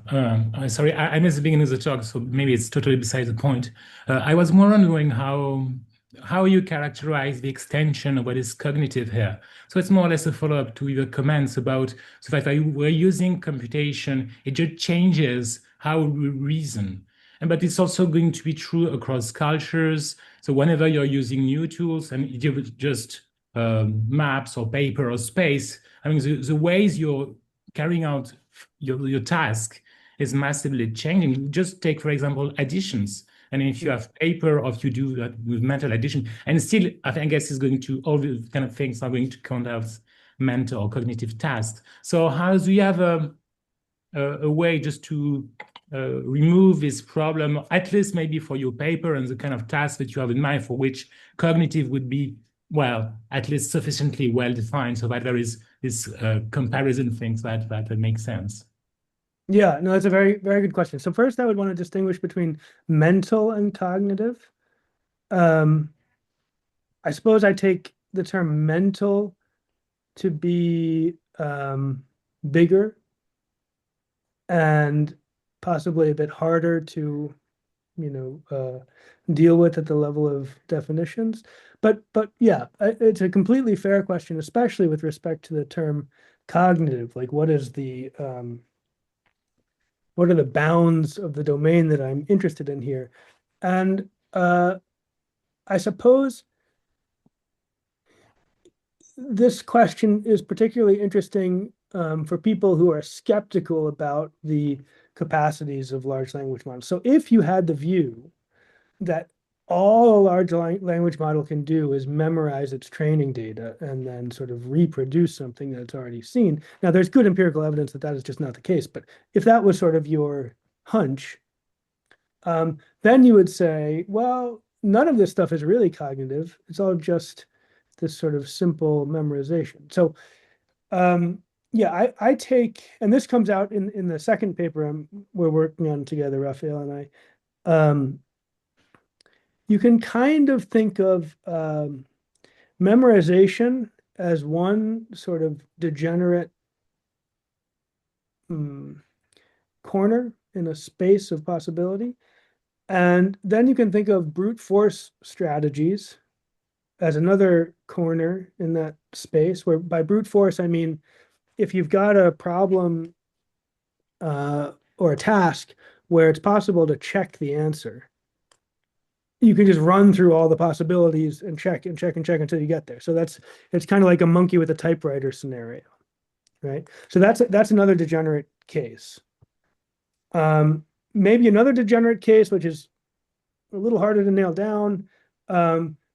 Sorry, I missed the beginning of the talk, so maybe it's totally beside the point. I was more wondering how you characterize the extension of what is cognitive here. So it's more or less a follow-up to your comments about the fact that we're using computation, it just changes how we reason. But it's also going to be true across cultures. So whenever you're using new tools, and you just maps or paper or space, I mean, the ways you're carrying out your task is massively changing. Just take, for example, additions. And if you have paper or if you do that with mental addition, and still, I guess it's going to, all the kind of things are going to count as mental or cognitive tasks. So how do you have a way just to remove this problem, at least maybe for your paper and the kind of task that you have in mind for which cognitive would be, well, at least sufficiently well defined so that there is this comparison things that makes sense? Yeah, no, that's a very, very good question. So first I would want to distinguish between mental and cognitive. I suppose I take the term mental to be bigger and possibly a bit harder to, deal with at the level of definitions. But yeah, it's a completely fair question, especially with respect to the term cognitive. Like, what are the bounds of the domain that I'm interested in here? And I suppose this question is particularly interesting for people who are skeptical about the capacities of large language models. So if you had the view that all a large language model can do is memorize its training data and then sort of reproduce something that it's already seen. Now, there's good empirical evidence that that is just not the case, but if that was sort of your hunch, then you would say, well, none of this stuff is really cognitive. It's all just this sort of simple memorization. So yeah, I take, and this comes out in the second paper we're working on together, Raphael and I. You can kind of think of memorization as one sort of degenerate corner in a space of possibility. And then you can think of brute force strategies as another corner in that space, where by brute force, I mean, if you've got a problem or a task where it's possible to check the answer, you can just run through all the possibilities and check and check and check until you get there. So it's kind of like a monkey with a typewriter scenario, right? So that's another degenerate case. Maybe another degenerate case, which is a little harder to nail down,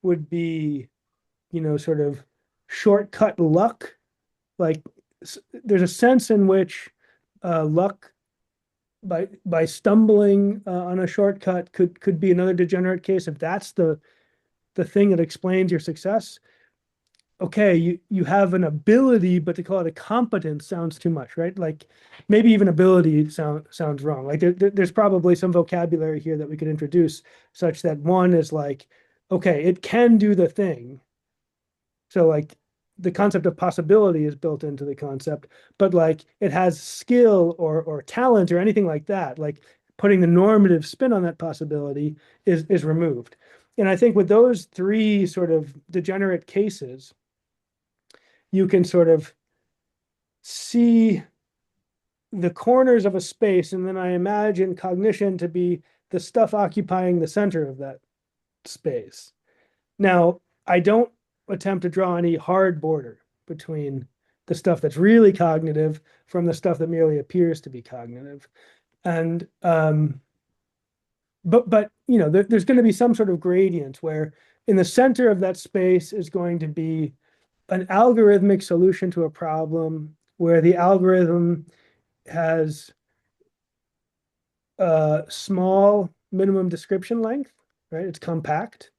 would be, sort of shortcut luck. Like there's a sense in which luck by stumbling on a shortcut could be another degenerate case. If that's the thing that explains your success, okay, you have an ability, but to call it a competence sounds too much, right? Like maybe even ability sounds wrong. Like there's probably some vocabulary here that we could introduce such that one is like, okay, it can do the thing. So like the concept of possibility is built into the concept, but like it has skill or talent or anything like that, like putting the normative spin on that possibility is removed. And I think with those three sort of degenerate cases, you can sort of see the corners of a space, and then I imagine cognition to be the stuff occupying the center of that space. Now, I don't attempt to draw any hard border between the stuff that's really cognitive from the stuff that merely appears to be cognitive. And but there's going to be some sort of gradient where in the center of that space is going to be an algorithmic solution to a problem where the algorithm has a small minimum description length, right? It's compact.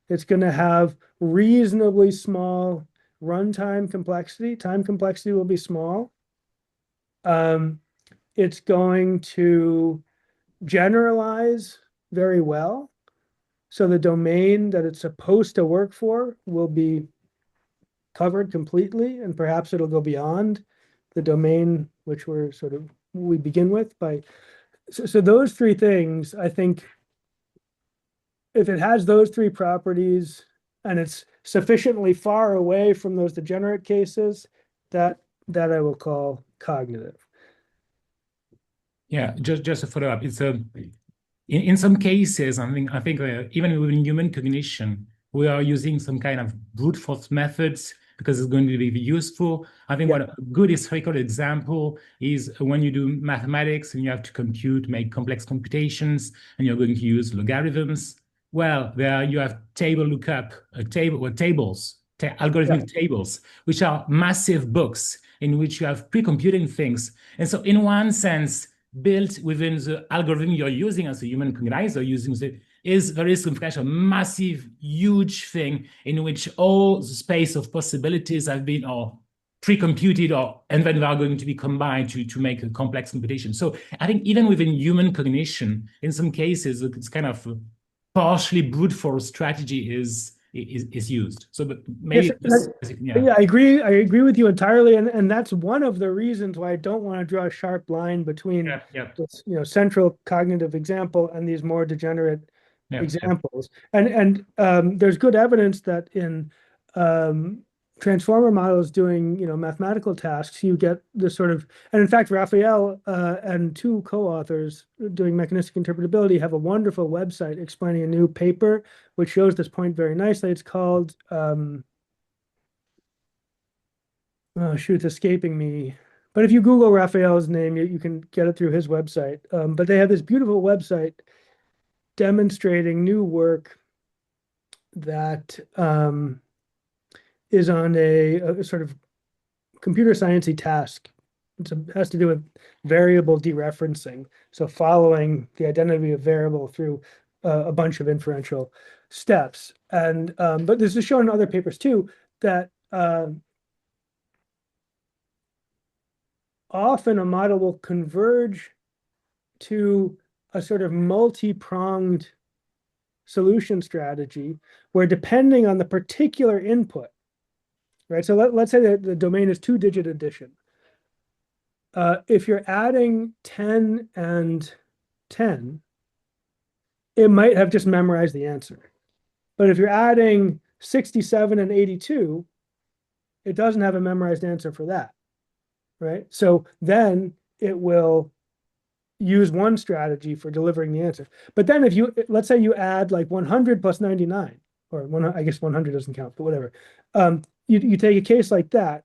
It's going to have reasonably small runtime complexity. Time complexity will be small. It's going to generalize very well. So the domain that it's supposed to work for will be covered completely, and perhaps it'll go beyond the domain which we begin with. So those three things, I think, if it has those three properties and it's sufficiently far away from those degenerate cases, that I will call cognitive. Yeah, just to follow up, it's in some cases, I think even within human cognition, we are using some kind of brute force methods because it's going to be useful. I think what a good historical example is when you do mathematics and you have to make complex computations and you're going to use logarithms. Well, there you have algorithmic tables, which are massive books in which you have pre-computing things. And so in one sense, built within the algorithm you're using as a human cognizer, there is some kind of massive, huge thing in which all the space of possibilities have been pre-computed and then they are going to be combined to make a complex computation. So I think even within human cognition, in some cases, it's kind of partially brute force strategy is used. So, but maybe I agree with you entirely, and that's one of the reasons why I don't want to draw a sharp line between this, central cognitive example and these more degenerate examples. And there's good evidence that in transformer models doing mathematical tasks, you get this sort of, and in fact, Raphael and two co-authors doing mechanistic interpretability have a wonderful website explaining a new paper which shows this point very nicely. It's called oh shoot, it's escaping me. But if you Google Raphael's name, you can get it through his website. But they have this beautiful website demonstrating new work that is on a sort of computer sciencey task. It has to do with variable dereferencing. So following the identity of variable through a bunch of inferential steps. And but this is shown in other papers too, that often a model will converge to a sort of multi-pronged solution strategy where, depending on the particular input, right? So let's say that the domain is 2-digit addition. If you're adding 10 and 10, it might have just memorized the answer. But if you're adding 67 and 82, it doesn't have a memorized answer for that, right? So then it will use one strategy for delivering the answer. But then if you, let's say you add like 100 plus 99, or I guess 100 doesn't count, but whatever. You take a case like that,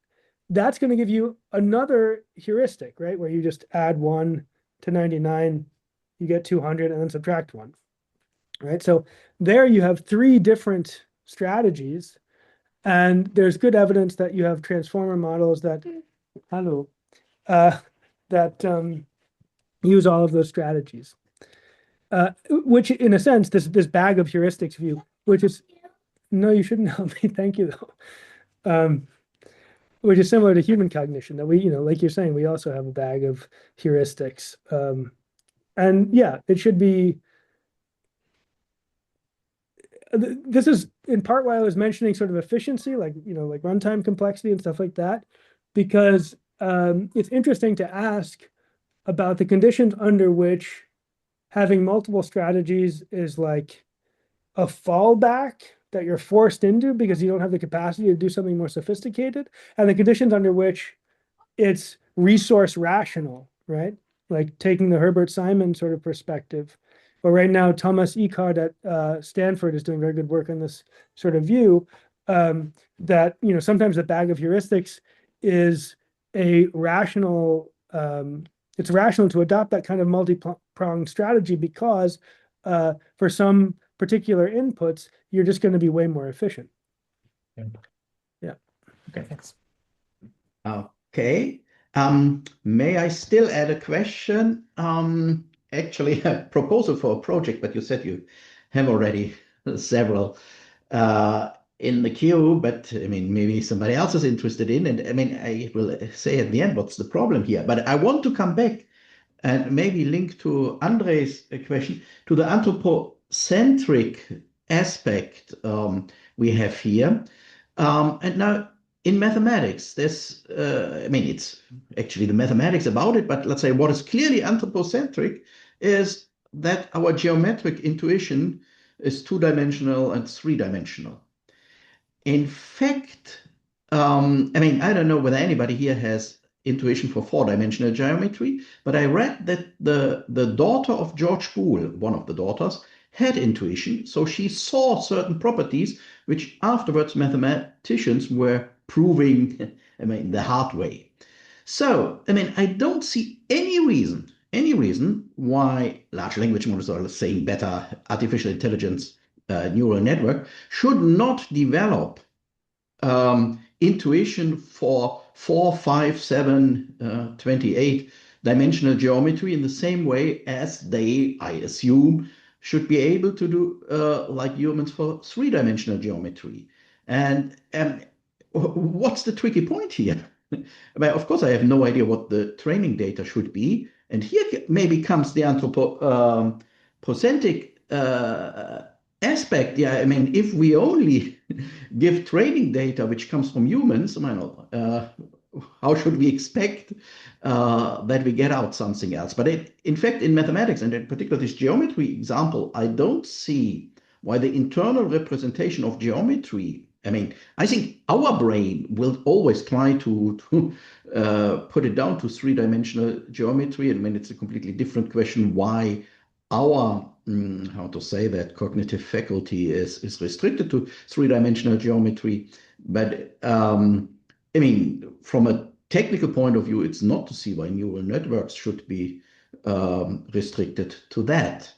that's going to give you another heuristic, right? Where you just add 1 to 99, you get 200, and then subtract 1, right? So there you have 3 different strategies, and there's good evidence that you have transformer models that, use all of those strategies. Which, in a sense, this bag of heuristics view, which is, no, you shouldn't help me, thank you, though. Which is similar to human cognition, that we, like you're saying, we also have a bag of heuristics. And yeah, it should be, this is in part why I was mentioning sort of efficiency, like, like runtime complexity and stuff like that, because it's interesting to ask about the conditions under which having multiple strategies is like a fallback that you're forced into because you don't have the capacity to do something more sophisticated, and the conditions under which it's resource rational, right? Like taking the Herbert Simon sort of perspective. But right now, Thomas Eckhart at Stanford is doing very good work on this sort of view, that sometimes the bag of heuristics is a rational, it's rational to adopt that kind of multi-pronged strategy because for some particular inputs, you're just going to be way more efficient. Yeah. Okay, thanks. Okay. May I still add a question? Actually, a proposal for a project, but you said you have already several in the queue, but I mean, maybe somebody else is interested in, and I mean, I will say at the end what's the problem here. But I want to come back and maybe link to Andre's question to the anthropocentric aspect we have here. And now in mathematics, there's, I mean, it's actually the mathematics about it, but let's say what is clearly anthropocentric is that our geometric intuition is 2-dimensional and 3-dimensional. In fact, I mean, I don't know whether anybody here has intuition for 4-dimensional geometry, but I read that the daughter of George Boole, one of the daughters, had intuition. So she saw certain properties which afterwards mathematicians were proving, I mean, the hard way. So, I mean, I don't see any reason why large language models, or saying better, artificial intelligence neural network should not develop intuition for 4, 5, 7, 28 dimensional geometry in the same way as they, I assume, should be able to do like humans for 3-dimensional geometry. And what's the tricky point here? Well, of course, I have no idea what the training data should be. And here maybe comes the anthropocentric aspect. Yeah, I mean, if we only give training data which comes from humans, I mean, how should we expect that we get out something else? But in fact, in mathematics, and in particular this geometry example, I don't see why the internal representation of geometry, I mean, I think our brain will always try to put it down to 3-dimensional geometry. I mean, it's a completely different question why our, how to say that, cognitive faculty is restricted to 3-dimensional geometry. But I mean, from a technical point of view, it's not to see why neural networks should be restricted to that.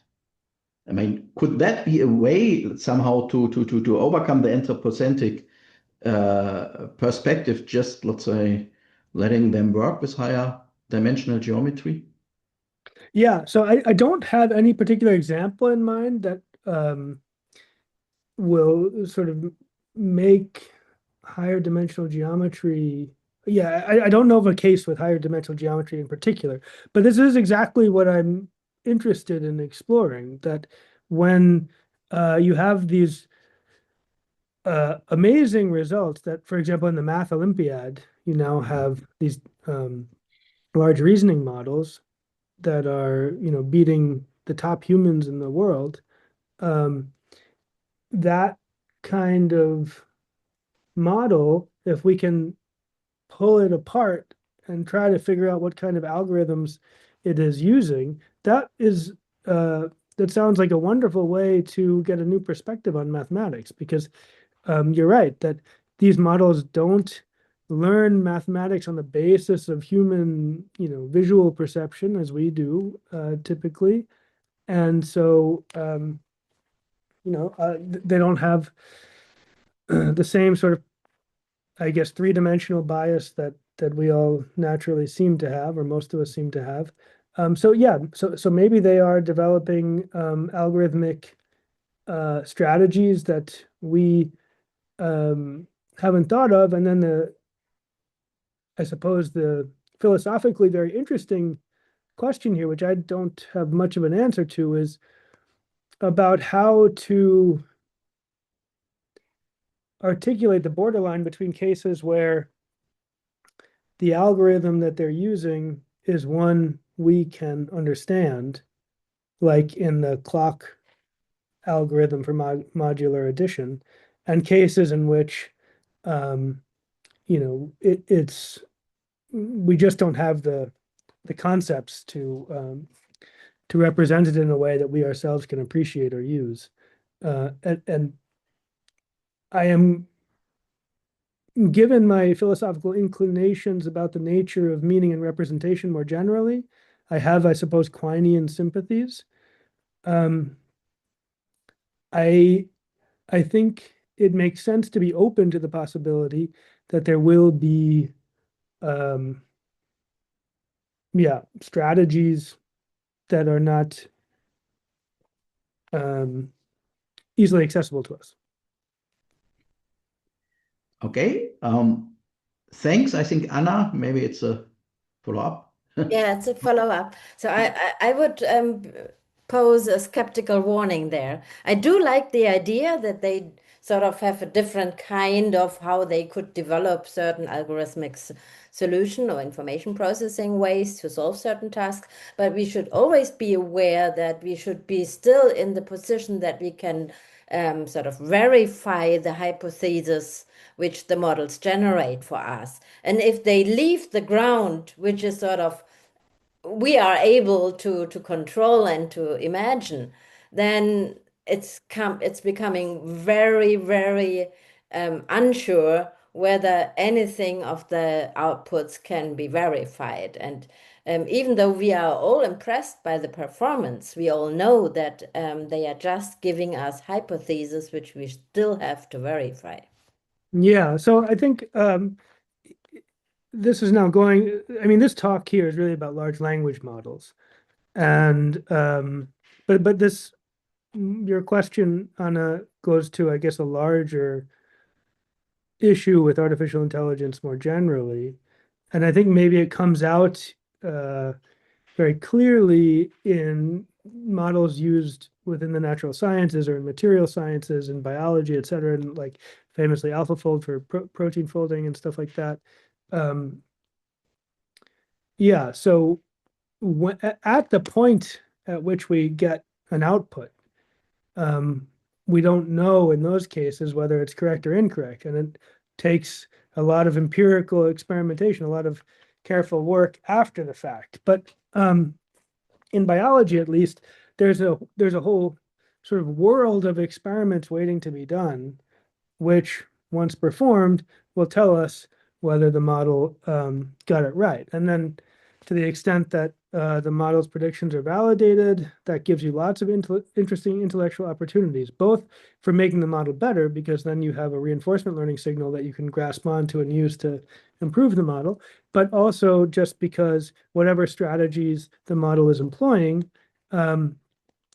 I mean, could that be a way somehow to overcome the anthropocentric perspective, just let's say letting them work with higher dimensional geometry? Yeah, so I don't have any particular example in mind that will sort of make higher dimensional geometry. Yeah, I don't know of a case with higher dimensional geometry in particular, but this is exactly what I'm interested in exploring, that when you have these amazing results that, for example, in the Math Olympiad, you now have these large reasoning models that are, beating the top humans in the world. That kind of model, if we can pull it apart and try to figure out what kind of algorithms it is using, that sounds like a wonderful way to get a new perspective on mathematics, because you're right that these models don't learn mathematics on the basis of human, visual perception as we do typically. And so, they don't have the same sort of, I guess, three-dimensional bias that we all naturally seem to have, or most of us seem to have. So yeah, so maybe they are developing algorithmic strategies that we haven't thought of, and then I suppose the philosophically very interesting question here, which I don't have much of an answer to, is about how to articulate the borderline between cases where the algorithm that they're using is one we can understand, like in the clock algorithm for modular addition, and cases in which it's we just don't have the concepts to represent it in a way that we ourselves can appreciate or use. And I am, given my philosophical inclinations about the nature of meaning and representation more generally, I have, I suppose, Quinean sympathies. I think it makes sense to be open to the possibility that there will be, strategies that are not easily accessible to us. Okay. Thanks. I think Anna, maybe it's a follow-up. Yeah, it's a follow-up. So I would pose a skeptical warning there. I do like the idea that they sort of have a different kind of how they could develop certain algorithmic solution or information processing ways to solve certain tasks. But we should always be aware that we should be still in the position that we can sort of verify the hypothesis which the models generate for us. And if they leave the ground, which is sort of we are able to control and to imagine, then it's becoming very, very unsure whether anything of the outputs can be verified. And even though we are all impressed by the performance, we all know that they are just giving us hypotheses which we still have to verify. Yeah, so I think this is now going, I mean, this talk here is really about large language models. And but this, your question, Anna, goes to, I guess, a larger issue with artificial intelligence more generally. And I think maybe it comes out very clearly in models used within the natural sciences or in material sciences and biology, et cetera, and like famously AlphaFold for protein folding and stuff like that. Yeah, so at the point at which we get an output, we don't know in those cases whether it's correct or incorrect. And it takes a lot of empirical experimentation, a lot of careful work after the fact. But in biology, at least, there's a whole sort of world of experiments waiting to be done, which, once performed, will tell us whether the model got it right. And then to the extent that the model's predictions are validated. That gives you lots of interesting intellectual opportunities, both for making the model better, because then you have a reinforcement learning signal that you can grasp onto and use to improve the model, but also just because whatever strategies the model is employing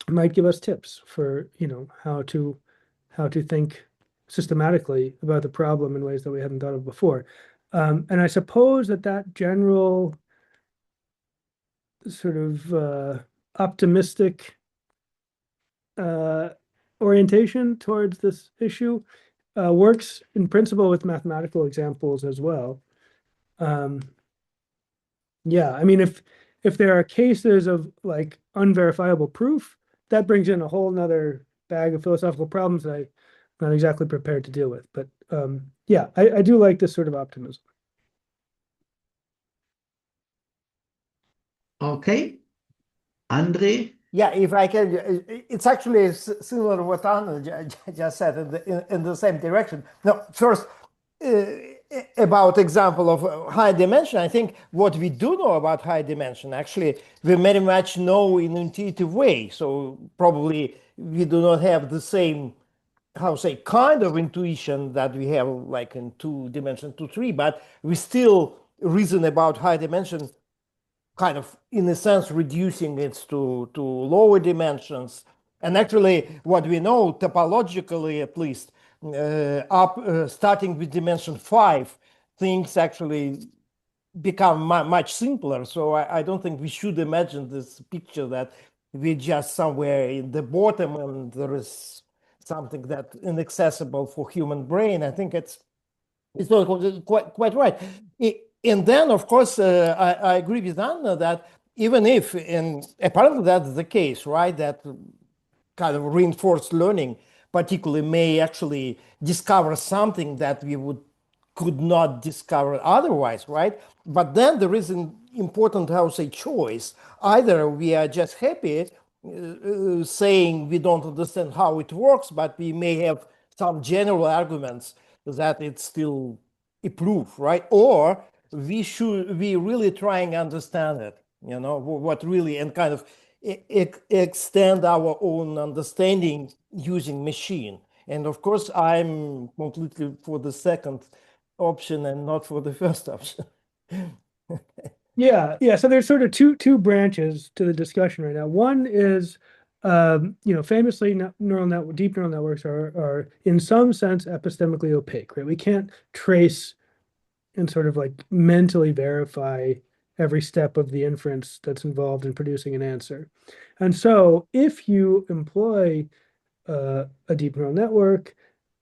might give us tips for, how to think systematically about the problem in ways that we hadn't thought of before. And I suppose that general sort of optimistic orientation towards this issue works in principle with mathematical examples as well. Yeah, I mean, if there are cases of like unverifiable proof, that brings in a whole nother bag of philosophical problems that I'm not exactly prepared to deal with. But yeah, I do like this sort of optimism. Okay. Andre? Yeah, if I can, it's actually similar to what Anna just said in the same direction. Now, first, about example of high dimension, I think what we do know about high dimension, actually, we very much know in an intuitive way. So probably we do not have the same, how say, kind of intuition that we have like in 2 dimension, 2, 3, but we still reason about high dimension kind of, in a sense, reducing it to lower dimensions. And actually, what we know, topologically at least, starting with dimension 5, things actually become much simpler. So I don't think we should imagine this picture that we're just somewhere in the bottom and there is something that inaccessible for human brain. I think it's not quite right. And then, of course, I agree with Anna that even if, and apparently that's the case, right, that kind of reinforced learning particularly may actually discover something that we could not discover otherwise, right? But then there is an important, how to say, choice. Either we are just happy saying we don't understand how it works, but we may have some general arguments that it's still a proof, right? Or we really trying to understand it, what really, and kind of extend our own understanding using machine. And of course, I'm completely for the second option and not for the first option. Yeah. So there's sort of two branches to the discussion right now. One is, famously, deep neural networks are in some sense epistemically opaque, right? We can't trace and sort of like mentally verify every step of the inference that's involved in producing an answer. And so if you employ a deep neural network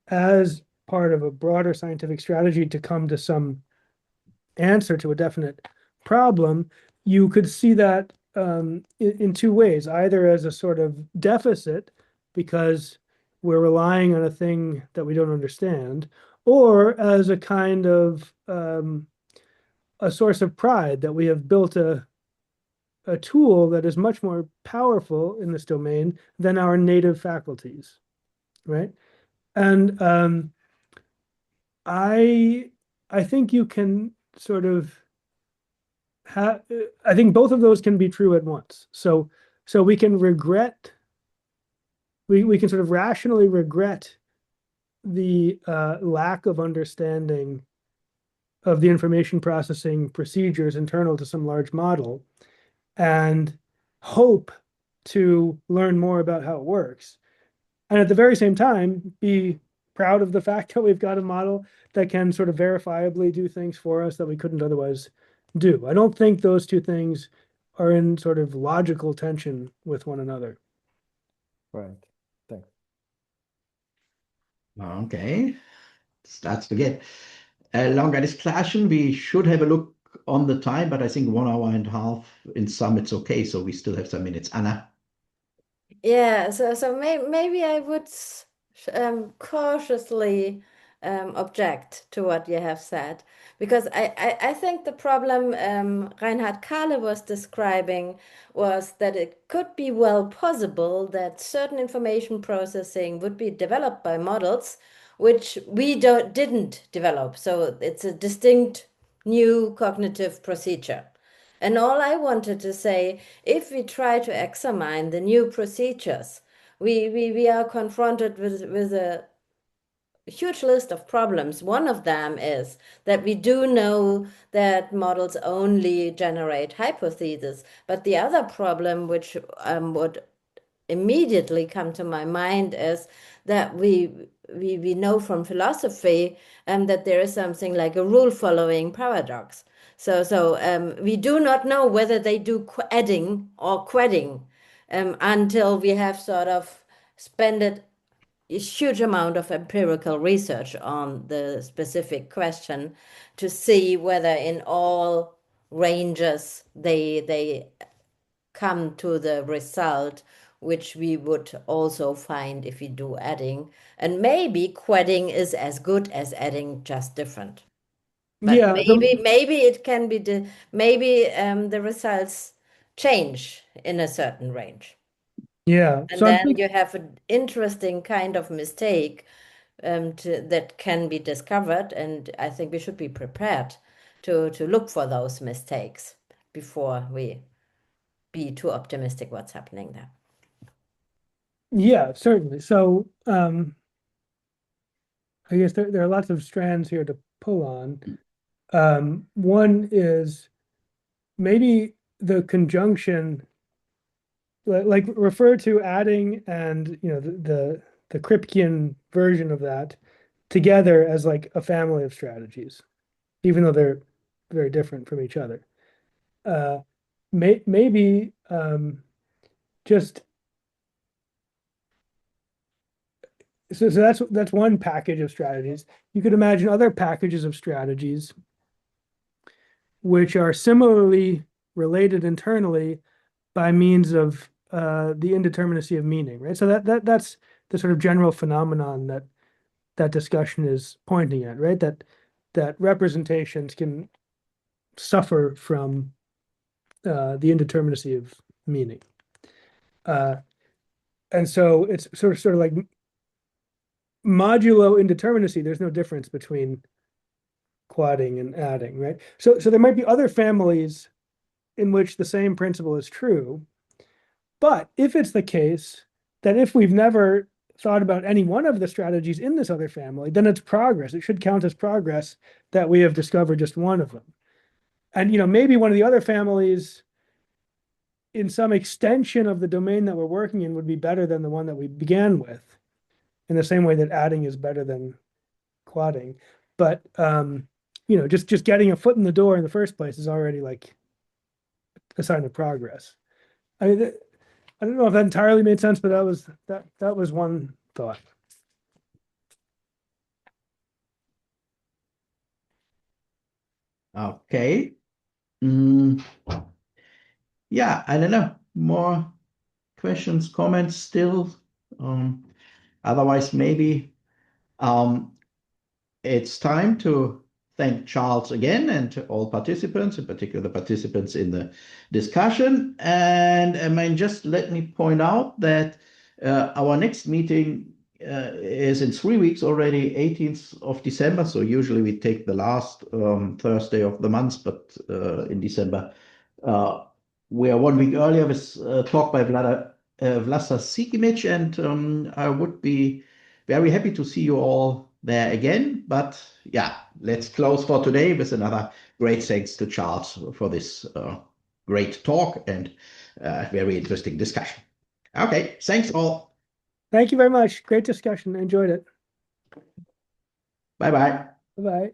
as part of a broader scientific strategy to come to some answer to a definite problem, you could see that in two ways, either as a sort of deficit because we're relying on a thing that we don't understand, or as a kind of a source of pride that we have built a tool that is much more powerful in this domain than our native faculties, right? And I think you can sort of I think both of those can be true at once. So we can regret, we can sort of rationally regret the lack of understanding of the information processing procedures internal to some large model and hope to learn more about how it works. And at the very same time, be proud of the fact that we've got a model that can sort of verifiably do things for us that we couldn't otherwise do. I don't think those two things are in sort of logical tension with one another. Right. Thanks. Okay. Starts to get a longer discussion. We should have a look on the time, but I think 1 hour and a half in sum, it's okay. So we still have some minutes. Anna? Yeah, so maybe I would cautiously object to what you have said, because I think the problem Reinhard Kahle was describing was that it could be well possible that certain information processing would be developed by models which we didn't develop. So it's a distinct new cognitive procedure. And all I wanted to say, if we try to examine the new procedures, we are confronted with a huge list of problems. One of them is that we do know that models only generate hypotheses, but the other problem, which would immediately come to my mind, is that we know from philosophy that there is something like a rule-following paradox. So we do not know whether they do adding or quadding until we have sort of spent a huge amount of empirical research on the specific question to see whether in all ranges they come to the result which we would also find if we do adding. And maybe quadding is as good as adding, just different. But Yeah, maybe it can be maybe the results change in a certain range. yeah. And So I'm then thinking, you have an interesting kind of mistake that can be discovered. And I think we should be prepared to look for those mistakes before we be too optimistic what's happening there. yeah, certainly. So I guess there are lots of strands here to pull on. One is maybe the conjunction, like refer to adding and the Kripkean version of that together as like a family of strategies, even though they're very different from each other. Maybe just so that's one package of strategies. You could imagine other packages of strategies which are similarly related internally by means of the indeterminacy of meaning, right? So that's the sort of general phenomenon that discussion is pointing at, right? That representations can suffer from the indeterminacy of meaning. And so it's sort of like modulo indeterminacy. There's no difference between quadding and adding, right? So there might be other families in which the same principle is true. But if it's the case that if we've never thought about any one of the strategies in this other family, then it's progress. It should count as progress that we have discovered just one of them. And maybe one of the other families in some extension of the domain that we're working in would be better than the one that we began with, in the same way that adding is better than quadding. But just getting a foot in the door in the first place is already like a sign of progress. I mean, I don't know if that entirely made sense, but that was one thought. Okay. Yeah, I don't know. More questions, comments still? Otherwise, maybe it's time to thank Charles again and to all participants, in particular the participants in the discussion. And I mean, just let me point out that our next meeting is in 3 weeks already, 18th of December. So usually we take the last Thursday of the month, but in December we are 1 week earlier with talk by Vlasta Sikimic, and I would be very happy to see you all there again. But yeah, let's close for today with another great thanks to Charles for this great talk and very interesting discussion. Okay, thanks all. Thank you very much. Great discussion. I enjoyed it. Bye-bye. Bye-bye.